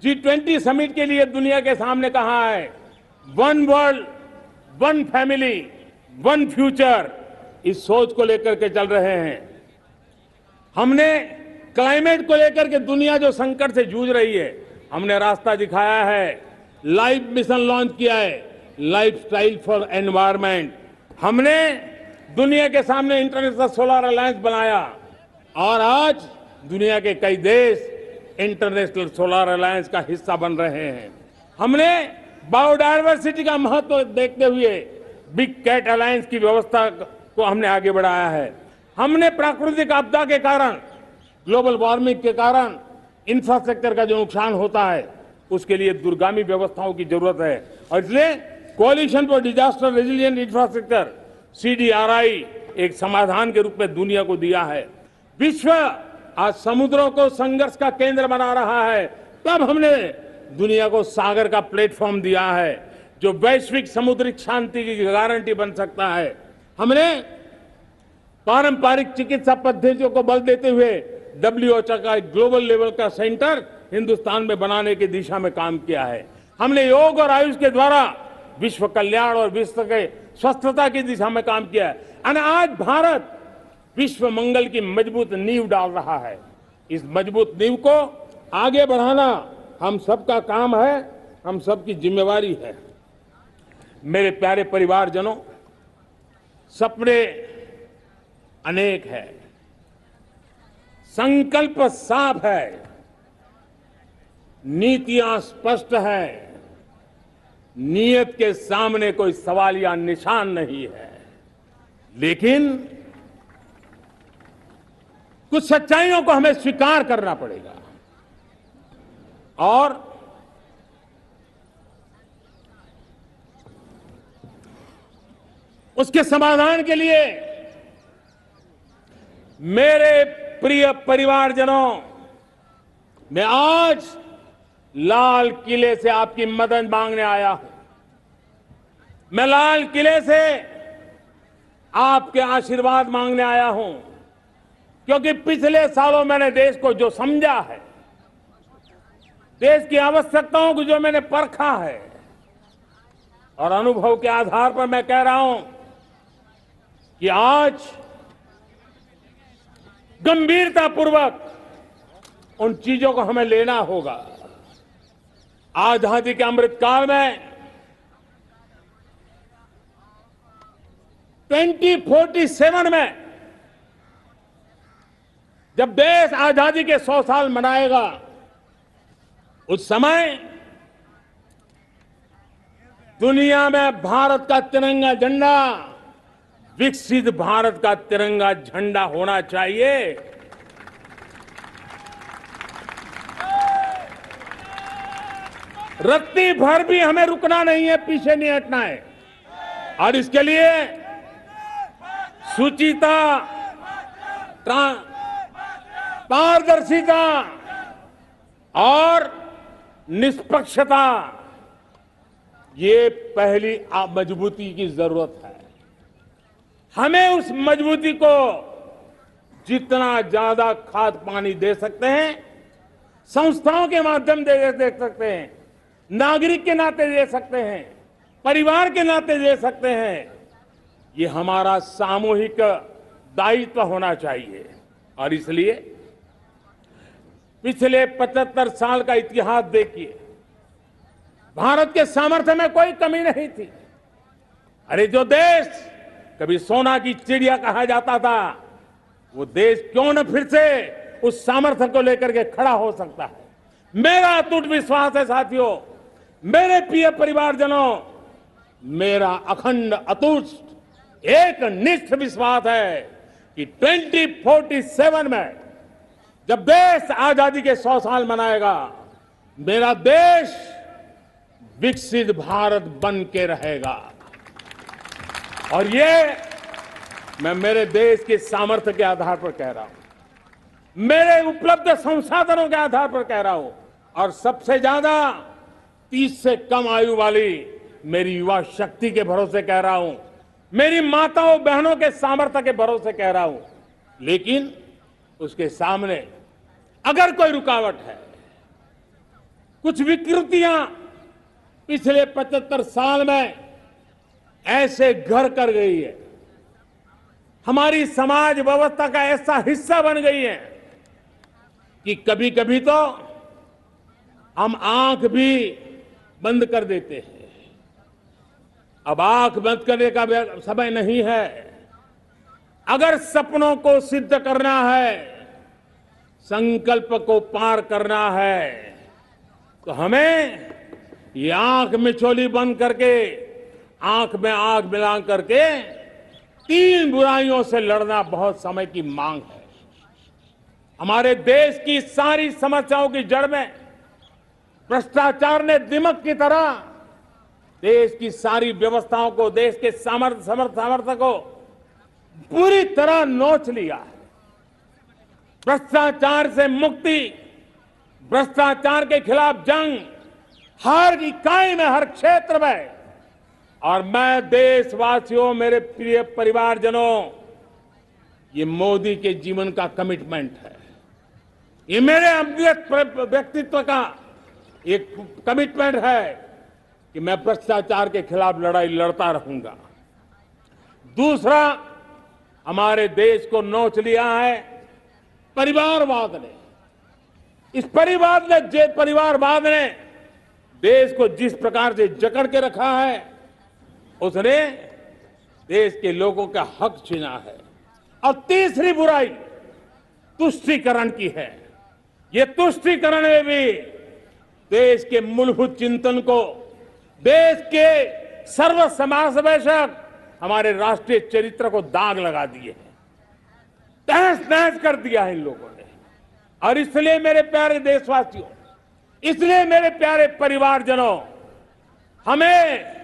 G20 समिट के लिए दुनिया के सामने कहा है one world, one family, one future. इस सोच को लेकर के चल रहे हैं। हमने क्लाइमेट को लेकर के दुनिया जो संकट से जूझ रही है, हमने रास्ता दिखाया है, लाइफ मिशन लॉन्च किया है, लाइफ स्टाइल फॉर एनवायरमेंट। हमने दुनिया के सामने इंटरनेशनल सोलर अलायंस बनाया और आज दुनिया के कई देश इंटरनेशनल सोलर अलायंस का हिस्सा बन रहे हैं। हमने बायोडायवर्सिटी का महत्व देखते हुए बिग कैट अलायंस की व्यवस्था को हमने आगे बढ़ाया है। हमने प्राकृतिक आपदा के कारण, ग्लोबल वार्मिंग के कारण इंफ्रास्ट्रक्चर का जो नुकसान होता है, उसके लिए दूरगामी व्यवस्थाओं की जरूरत है। और इसलिए coalition for disaster resilient infrastructure, CDRI, एक समाधान के रूप में दुनिया को दिया है। विश्व आज समुद्रों को संघर्ष का केंद्र बना रहा है, तब हमने दुनिया को सागर का प्लेटफॉर्म दिया है जो वैश्विक समुद्रिक शांति की गारंटी बन सकता है। हमने पारंपरिक चिकित्सा पद्धतियों को बल देते हुए WHO का ग्लोबल लेवल का सेंटर हिंदुस्तान में बनाने की दिशा में काम किया है। हमने योग और आयुष के द्वारा विश्व कल्याण और विश्व के स्वस्थता की दिशा में काम किया है। और आज भारत विश्व मंगल की मजबूत नींव डाल रहा है। इस मजबूत नींव को आगे बढ़ाना हम सबका काम है, हम सबकी जिम्मेवारी है। मेरे प्यारे परिवारजनों, सपने अनेक है, संकल्प साफ है, नीतियां स्पष्ट है, नियत के सामने कोई सवाल या निशान नहीं है। लेकिन कुछ सच्चाइयों को हमें स्वीकार करना पड़ेगा और उसके समाधान के लिए मेरे प्रिय परिवारजनों, मैं आज लाल किले से आपकी मदद मांगने आया हूं। मैं लाल किले से आपके आशीर्वाद मांगने आया हूं, क्योंकि पिछले सालों मैंने देश को जो समझा है, देश की आवश्यकताओं को जो मैंने परखा है, और अनुभव के आधार पर मैं कह रहा हूं कि आज गंभीरतापूर्वक उन चीजों को हमें लेना होगा। आजादी के अमृत काल में 2047 में जब देश आजादी के 100 साल मनाएगा, उस समय दुनिया में भारत का तिरंगा झंडा विकसित भारत का तिरंगा झंडा होना चाहिए। रत्ती भर भी हमें रुकना नहीं है, पीछे नहीं हटना है। और इसके लिए शुचिता, पारदर्शिता और निष्पक्षता, ये पहली मजबूती की जरूरत है। हमें उस मजबूती को जितना ज्यादा खाद पानी दे सकते हैं, संस्थाओं के माध्यम से दे सकते हैं, नागरिक के नाते दे सकते हैं, परिवार के नाते दे सकते हैं, ये हमारा सामूहिक दायित्व होना चाहिए। और इसलिए पिछले 75 साल का इतिहास देखिए, भारत के सामर्थ्य में कोई कमी नहीं थी। अरे जो देश कभी सोना की चिड़िया कहा जाता था, वो देश क्यों न फिर से उस सामर्थ्य को लेकर के खड़ा हो सकता है। मेरा अटूट विश्वास है साथियों, मेरे प्रिय परिवारजनों, मेरा अखंड अटूट एक निष्ठ विश्वास है कि 2047 में जब देश आजादी के 100 साल मनाएगा, मेरा देश विकसित भारत बन के रहेगा। और ये मैं मेरे देश के सामर्थ्य के आधार पर कह रहा हूं, मेरे उपलब्ध संसाधनों के आधार पर कह रहा हूं, और सबसे ज्यादा 30 से कम आयु वाली मेरी युवा शक्ति के भरोसे कह रहा हूं, मेरी माताओं बहनों के सामर्थ्य के भरोसे कह रहा हूं। लेकिन उसके सामने अगर कोई रुकावट है, कुछ विकृतियां पिछले 75 साल में ऐसे घर कर गई है, हमारी समाज व्यवस्था का ऐसा हिस्सा बन गई है कि कभी कभी तो हम आंख भी बंद कर देते हैं। अब आंख बंद करने का समय नहीं है। अगर सपनों को सिद्ध करना है, संकल्प को पार करना है, तो हमें ये आंख मिचौली बंद करके, आंख में आंख मिला करके 3 बुराइयों से लड़ना बहुत समय की मांग है। हमारे देश की सारी समस्याओं की जड़ में भ्रष्टाचार ने दिमक की तरह देश की सारी व्यवस्थाओं को, देश के सामर्थ्य को पूरी तरह नोच लिया है। भ्रष्टाचार से मुक्ति, भ्रष्टाचार के खिलाफ जंग हर इकाई में, हर क्षेत्र में। और मैं देशवासियों, मेरे प्रिय परिवारजनों, ये मोदी के जीवन का कमिटमेंट है। ये मेरे व्यक्तित्व का एक कमिटमेंट है कि मैं भ्रष्टाचार के खिलाफ लड़ाई लड़ता रहूंगा। दूसरा, हमारे देश को नोच लिया है परिवारवाद ने। इस परिवारवाद ने देश को जिस प्रकार से जकड़ के रखा है, उसने देश के लोगों का हक छीना है। और तीसरी बुराई तुष्टीकरण की है। ये तुष्टीकरण में भी देश के मूलभूत चिंतन को, देश के सर्व समावेशक हमारे राष्ट्रीय चरित्र को दाग लगा दिए हैं, तहस नहस कर दिया है इन लोगों ने। और इसलिए मेरे प्यारे देशवासियों, इसलिए मेरे प्यारे परिवारजनों, हमें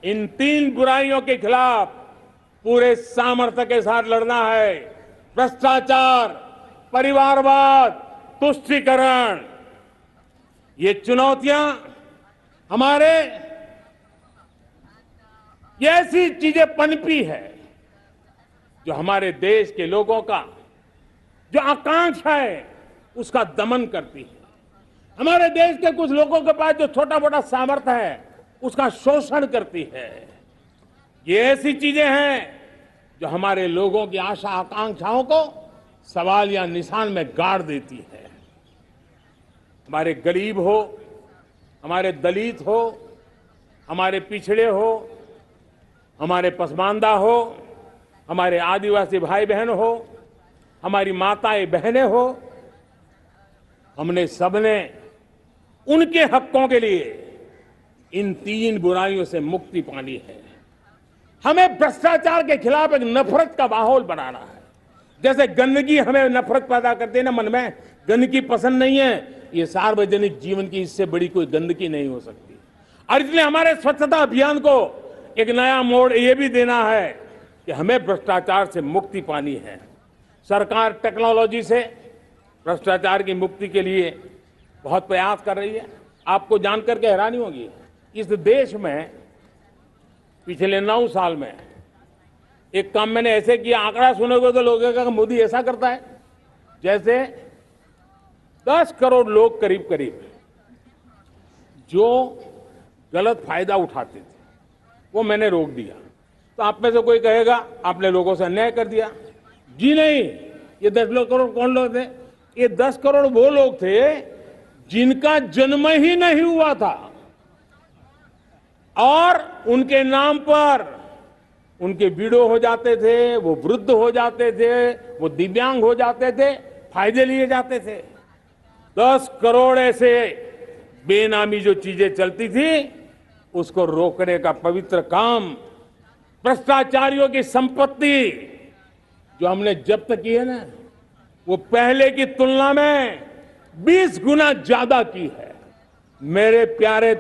इन 3 बुराइयों के खिलाफ पूरे सामर्थ्य के साथ लड़ना है। भ्रष्टाचार, परिवारवाद, तुष्टीकरण, ये चुनौतियां हमारे, ये ऐसी चीजें पनपी है जो हमारे देश के लोगों का जो आकांक्षा है उसका दमन करती है। हमारे देश के कुछ लोगों के पास जो छोटा मोटा सामर्थ्य है उसका शोषण करती है। ये ऐसी चीजें हैं जो हमारे लोगों की आशा आकांक्षाओं को सवाल या निशान में गाड़ देती है। हमारे गरीब हो, हमारे दलित हो, हमारे पिछड़े हो, हमारे पसमानदा हो, हमारे आदिवासी भाई बहन हो, हमारी माताएं बहनें हो, हमने सबने उनके हकों के लिए इन 3 बुराइयों से मुक्ति पानी है। हमें भ्रष्टाचार के खिलाफ एक नफरत का माहौल बनाना है। जैसे गंदगी हमें नफरत पैदा करती है ना मन में, गंदगी पसंद नहीं है, ये सार्वजनिक जीवन की इससे बड़ी कोई गंदगी नहीं हो सकती। और इसलिए हमारे स्वच्छता अभियान को एक नया मोड़ ये भी देना है कि हमें भ्रष्टाचार से मुक्ति पानी है। सरकार टेक्नोलॉजी से भ्रष्टाचार की मुक्ति के लिए बहुत प्रयास कर रही है। आपको जानकर के हैरानी होगी, इस देश में पिछले 9 साल में एक काम मैंने ऐसे किया, आंकड़ा सुनोगे तो लोगों का मोदी ऐसा करता है जैसे 10 करोड़ लोग करीब करीब जो गलत फायदा उठाते थे वो मैंने रोक दिया। तो आप में से कोई कहेगा आपने लोगों से अन्याय कर दिया। जी नहीं, ये 10 करोड़ कौन लोग थे? ये 10 करोड़ वो लोग थे जिनका जन्म ही नहीं हुआ था और उनके नाम पर उनके विडो हो जाते थे, वो वृद्ध हो जाते थे, वो दिव्यांग हो जाते थे, फायदे लिए जाते थे। 10 करोड़ ऐसे बेनामी जो चीजें चलती थी उसको रोकने का पवित्र काम, भ्रष्टाचारियों की संपत्ति जो हमने जब्त की है ना, वो पहले की तुलना में 20 गुना ज्यादा की है। मेरे प्यारे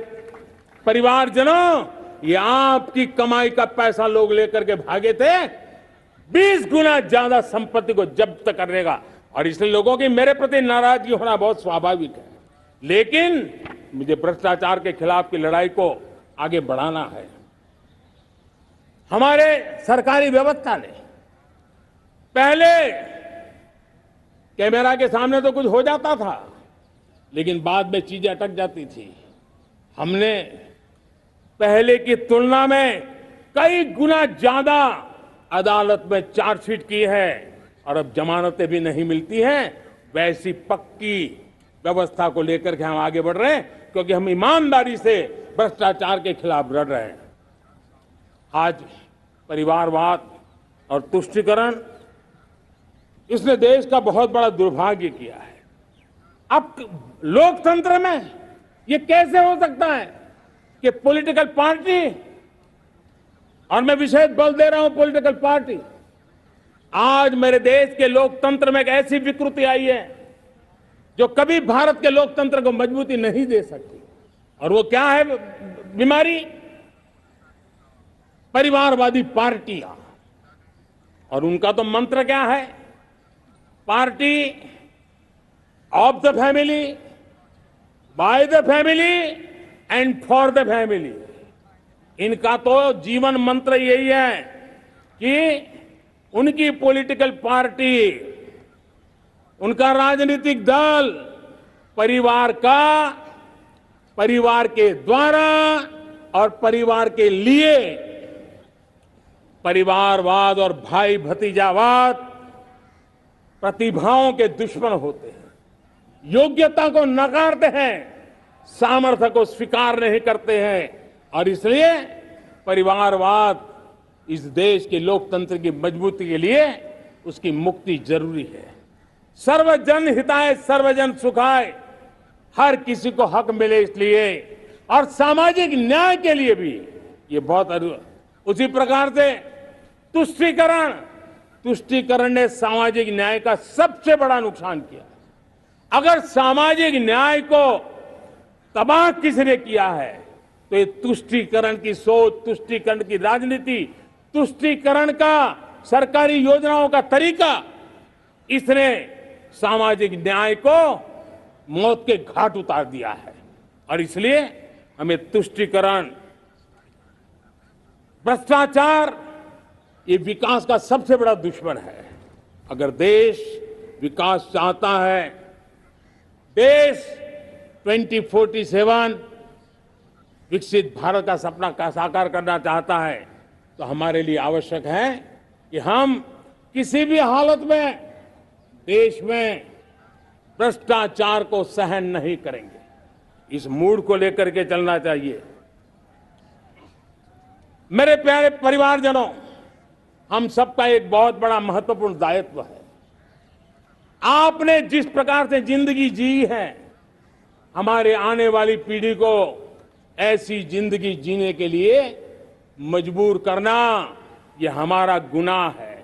परिवारजनों, ये आपकी कमाई का पैसा लोग लेकर के भागे थे, 20 गुना ज्यादा संपत्ति को जब्त करने का। और इसलिए लोगों की मेरे प्रति नाराजगी होना बहुत स्वाभाविक है, लेकिन मुझे भ्रष्टाचार के खिलाफ की लड़ाई को आगे बढ़ाना है। हमारे सरकारी व्यवस्था ने पहले कैमरा के सामने तो कुछ हो जाता था, लेकिन बाद में चीजें अटक जाती थी। हमने पहले की तुलना में कई गुना ज्यादा अदालत में चार्जशीट की है और अब जमानतें भी नहीं मिलती हैं। वैसी पक्की व्यवस्था को लेकर के हम आगे बढ़ रहे हैं, क्योंकि हम ईमानदारी से भ्रष्टाचार के खिलाफ लड़ रहे हैं। आज परिवारवाद और तुष्टीकरण, इसने देश का बहुत बड़ा दुर्भाग्य किया है। अब लोकतंत्र में ये कैसे हो सकता है कि पॉलिटिकल पार्टी, और मैं विशेष बल दे रहा हूं पॉलिटिकल पार्टी, आज मेरे देश के लोकतंत्र में एक ऐसी विकृति आई है जो कभी भारत के लोकतंत्र को मजबूती नहीं दे सकती। और वो क्या है बीमारी? परिवारवादी पार्टियां। और उनका तो मंत्र क्या है? Party of the family, by the family and for the family. इनका तो जीवन मंत्र यही है कि उनकी पॉलिटिकल पार्टी, उनका राजनीतिक दल परिवार का, परिवार के द्वारा और परिवार के लिए, परिवारवाद और भाई भतीजावाद प्रतिभाओं के दुश्मन होते हैं, योग्यता को नकारते हैं, सामर्थ्य को स्वीकार नहीं करते हैं। और इसलिए परिवारवाद इस देश के लोकतंत्र की मजबूती के लिए उसकी मुक्ति जरूरी है। सर्वजन हिताय सर्वजन सुखाय, हर किसी को हक मिले इसलिए, और सामाजिक न्याय के लिए भी ये बहुत। उसी प्रकार से तुष्टीकरण ने सामाजिक न्याय का सबसे बड़ा नुकसान किया। अगर सामाजिक न्याय को तबाह किसने किया है तो ये तुष्टीकरण की सोच, तुष्टीकरण की राजनीति, तुष्टीकरण का सरकारी योजनाओं का तरीका, इसने सामाजिक न्याय को मौत के घाट उतार दिया है। और इसलिए हमें तुष्टीकरण, भ्रष्टाचार, ये विकास का सबसे बड़ा दुश्मन है। अगर देश विकास चाहता है, देश 2047 विकसित भारत का सपना का साकार करना चाहता है, तो हमारे लिए आवश्यक है कि हम किसी भी हालत में देश में भ्रष्टाचार को सहन नहीं करेंगे। इस मूड को लेकर के चलना चाहिए। मेरे प्यारे परिवारजनों, हम सबका एक बहुत बड़ा महत्वपूर्ण दायित्व है। आपने जिस प्रकार से जिंदगी जी है, हमारे आने वाली पीढ़ी को ऐसी जिंदगी जीने के लिए मजबूर करना, यह हमारा गुनाह है।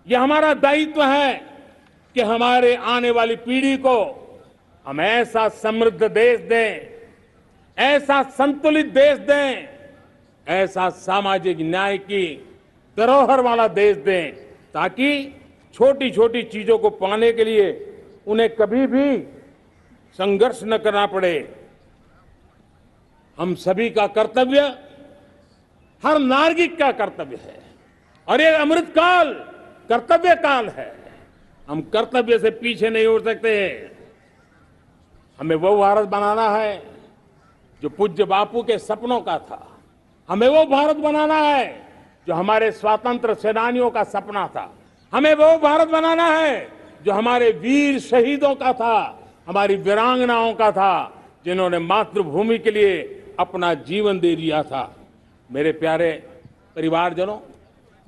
यह हमारा दायित्व है कि हमारे आने वाली पीढ़ी को हम ऐसा समृद्ध देश दें, ऐसा संतुलित देश दें, ऐसा सामाजिक न्याय की धरोहर वाला देश दें, ताकि छोटी छोटी चीजों को पाने के लिए उन्हें कभी भी संघर्ष न करना पड़े। हम सभी का कर्तव्य, हर नागरिक का कर्तव्य है, और ये अमृत काल कर्तव्य काल है। हम कर्तव्य से पीछे नहीं उठ सकते। हमें वो भारत बनाना है जो पूज्य बापू के सपनों का था। हमें वो भारत बनाना है जो हमारे स्वतंत्र सेनानियों का सपना था। हमें वो भारत बनाना है जो हमारे वीर शहीदों का था, हमारी वीरांगनाओं का था, जिन्होंने मातृभूमि के लिए अपना जीवन दे दिया था। मेरे प्यारे परिवारजनों,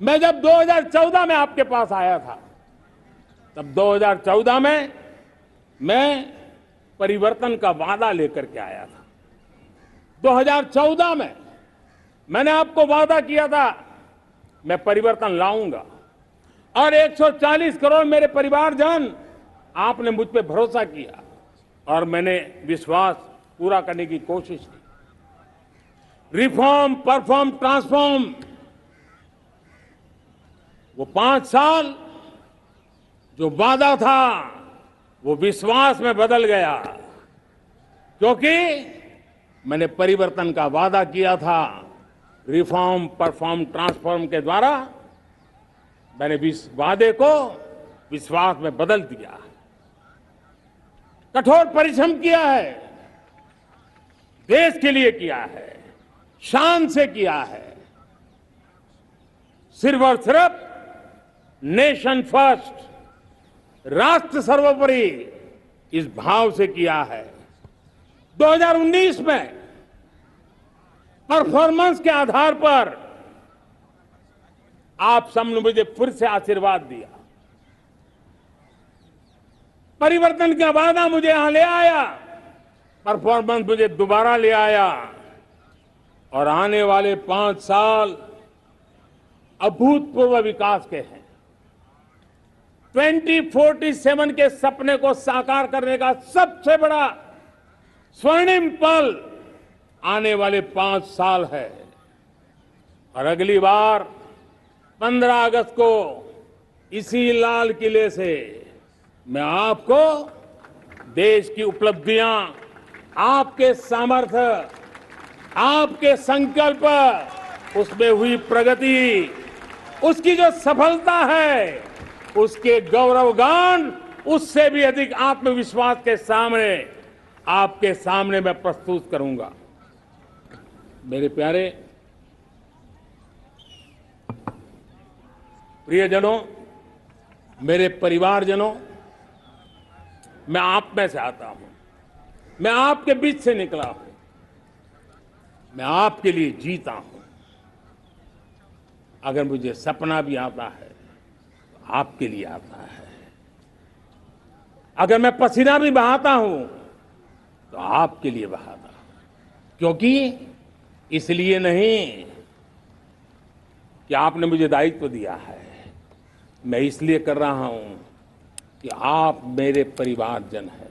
मैं जब 2014 में आपके पास आया था, तब 2014 में मैं परिवर्तन का वादा लेकर के आया था। 2014 में मैंने आपको वादा किया था, मैं परिवर्तन लाऊंगा, और 140 करोड़ मेरे परिवारजन, आपने मुझ पे भरोसा किया और मैंने विश्वास पूरा करने की कोशिश की। रिफॉर्म, परफॉर्म, ट्रांसफॉर्म, वो 5 साल जो वादा था वो विश्वास में बदल गया, क्योंकि मैंने परिवर्तन का वादा किया था। रिफॉर्म, परफॉर्म, ट्रांसफॉर्म के द्वारा मैंने इस वादे को विश्वास में बदल दिया। कठोर परिश्रम किया है, देश के लिए किया है, शान से किया है, सिर्फ और सिर्फ नेशन फर्स्ट, राष्ट्र सर्वोपरि, इस भाव से किया है। 2019 में परफॉर्मेंस के आधार पर आप सबने मुझे फिर से आशीर्वाद दिया। परिवर्तन का वादा मुझे यहां ले आया, परफॉर्मेंस मुझे दोबारा ले आया, और आने वाले 5 साल अभूतपूर्व विकास के हैं। 2047 के सपने को साकार करने का सबसे बड़ा स्वर्णिम पल आने वाले 5 साल है। और अगली बार 15 अगस्त को इसी लाल किले से मैं आपको देश की उपलब्धियां, आपके सामर्थ्य, आपके संकल्प, उसमें हुई प्रगति, उसकी जो सफलता है, उसके गौरवगान, उससे भी अधिक आत्मविश्वास के सामने, आपके सामने मैं प्रस्तुत करूंगा। मेरे प्यारे प्रियजनों, मेरे परिवारजनों, मैं आप में से आता हूं, मैं आपके बीच से निकला हूं, मैं आपके लिए जीता हूं। अगर मुझे सपना भी आता है तो आपके लिए आता है। अगर मैं पसीना भी बहाता हूं तो आपके लिए बहाता हूं, क्योंकि इसलिए नहीं कि आपने मुझे दायित्व दिया है, मैं इसलिए कर रहा हूं कि आप मेरे परिवारजन हैं,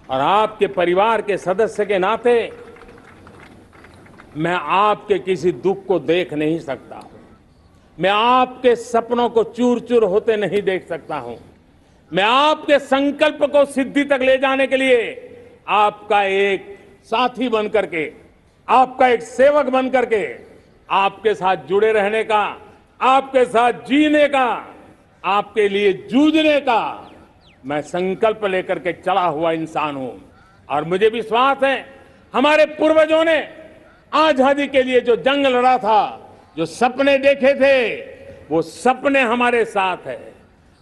और आपके परिवार के सदस्य के नाते मैं आपके किसी दुख को देख नहीं सकता हूं, मैं आपके सपनों को चूर चूर होते नहीं देख सकता हूं, मैं आपके संकल्प को सिद्धि तक ले जाने के लिए आपका एक साथी बन करके, आपका एक सेवक बन करके, आपके साथ जुड़े रहने का, आपके साथ जीने का, आपके लिए जूझने का मैं संकल्प लेकर के चला हुआ इंसान हूं। और मुझे विश्वास है, हमारे पूर्वजों ने आजादी के लिए जो जंग लड़ा था, जो सपने देखे थे, वो सपने हमारे साथ है।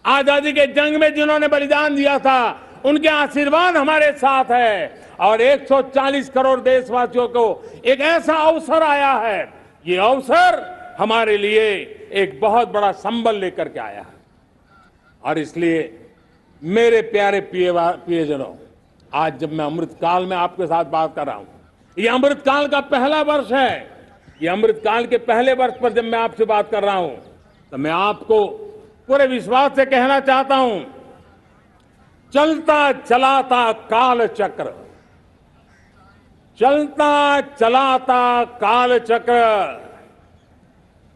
आजादी के जंग में जिन्होंने बलिदान दिया था, उनके आशीर्वाद हमारे साथ है और 140 करोड़ देशवासियों को एक ऐसा अवसर आया है। ये अवसर हमारे लिए एक बहुत बड़ा संबल लेकर के आया है और इसलिए मेरे प्यारे प्रियजनों, आज जब मैं अमृतकाल में आपके साथ बात कर रहा हूं, ये अमृतकाल का पहला वर्ष है। ये अमृतकाल के पहले वर्ष पर जब मैं आपसे बात कर रहा हूं तो मैं आपको पूरे विश्वास से कहना चाहता हूं, चलता चलाता काल चक्र, चलता चलाता काल चक्र,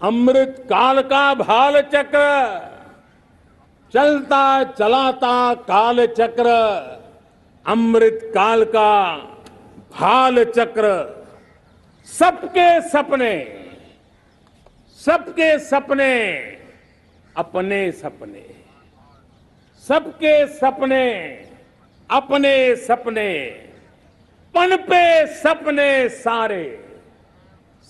अमृत काल का भाल चक्र, चलता चलाता काल चक्र, अमृत काल का भाल चक्र, सबके सपने, सबके सपने अपने सपने, सबके सपने अपने सपने, पनपे सपने सारे,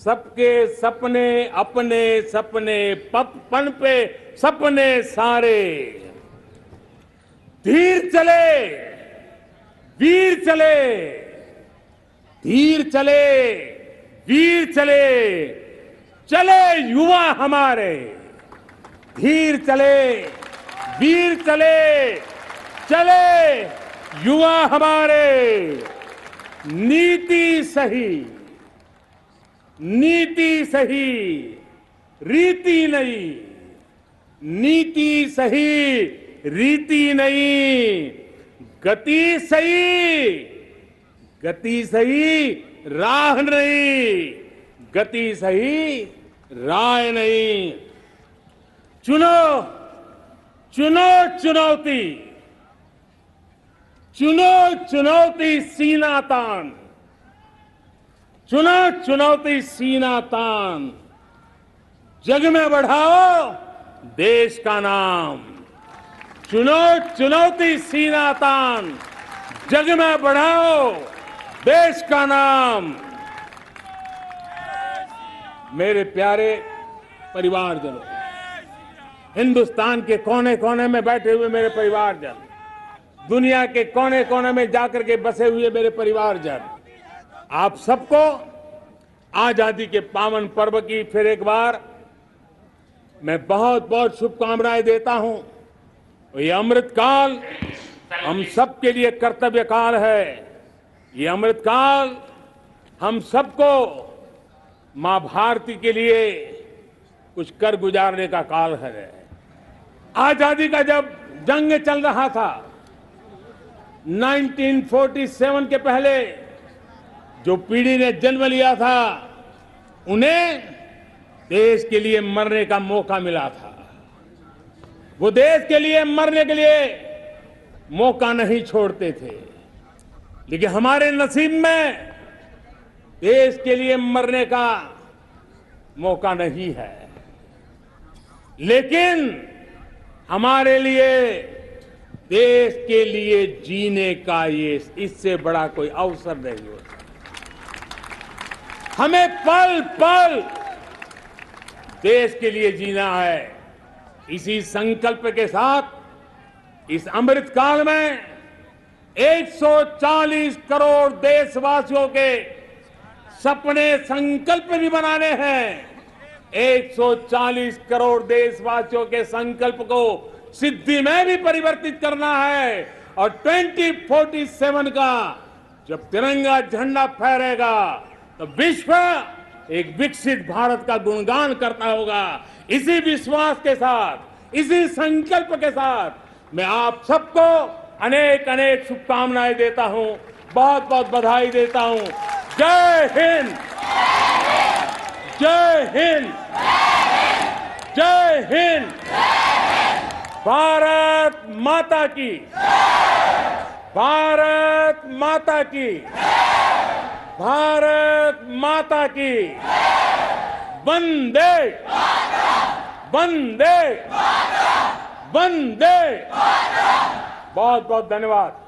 सबके सपने अपने सपने, पनपे सपने सारे, धीर चले वीर चले, धीर चले वीर चले, चले युवा हमारे, धीर चले वीर चले, चले युवा हमारे, नीति सही, नीति सही, रीति नहीं, नीति सही, रीति नहीं, गति सही, गति सही, राह नहीं, गति सही, राह नहीं। चुनो, चुनो चुनौती, चुनो चुनौती सीना तान, चुनो चुनौती सीना तान, जग में बढ़ाओ देश का नाम, चुनो चुनौती सीना तान, जग में बढ़ाओ देश का नाम। मेरे प्यारे परिवारजनों, हिंदुस्तान के कोने कोने में बैठे हुए मेरे परिवारजन, दुनिया के कोने कोने में जाकर के बसे हुए मेरे परिवारजन, आप सबको आजादी के पावन पर्व की फिर एक बार मैं बहुत बहुत शुभकामनाएं देता हूं। ये अमृतकाल हम सबके लिए कर्तव्य काल है। ये अमृतकाल हम सबको मां भारती के लिए कुछ कर गुजारने का काल है। आजादी का जब जंग चल रहा था 1947 के पहले जो पीढ़ी ने जन्म लिया था उन्हें देश के लिए मरने का मौका मिला था। वो देश के लिए मरने के लिए मौका नहीं छोड़ते थे, लेकिन हमारे नसीब में देश के लिए मरने का मौका नहीं है। लेकिन हमारे लिए देश के लिए जीने का ये इससे बड़ा कोई अवसर नहीं होता। हमें पल पल देश के लिए जीना है। इसी संकल्प के साथ इस अमृतकाल में 140 करोड़ देशवासियों के सपने संकल्प भी बनाने हैं। 140 करोड़ देशवासियों के संकल्प को सिद्धि में भी परिवर्तित करना है और 2047 का जब तिरंगा झंडा फहरेगा तो विश्व एक विकसित भारत का गुणगान करता होगा। इसी विश्वास के साथ, इसी संकल्प के साथ मैं आप सबको अनेक अनेक शुभकामनाएं देता हूं, बहुत बहुत बधाई देता हूं। जय हिंद, जय हिंद, जय हिंद, भारत माता की, भारत माता की, भारत माता की, वंदे वंदे वंदे। बहुत बहुत धन्यवाद।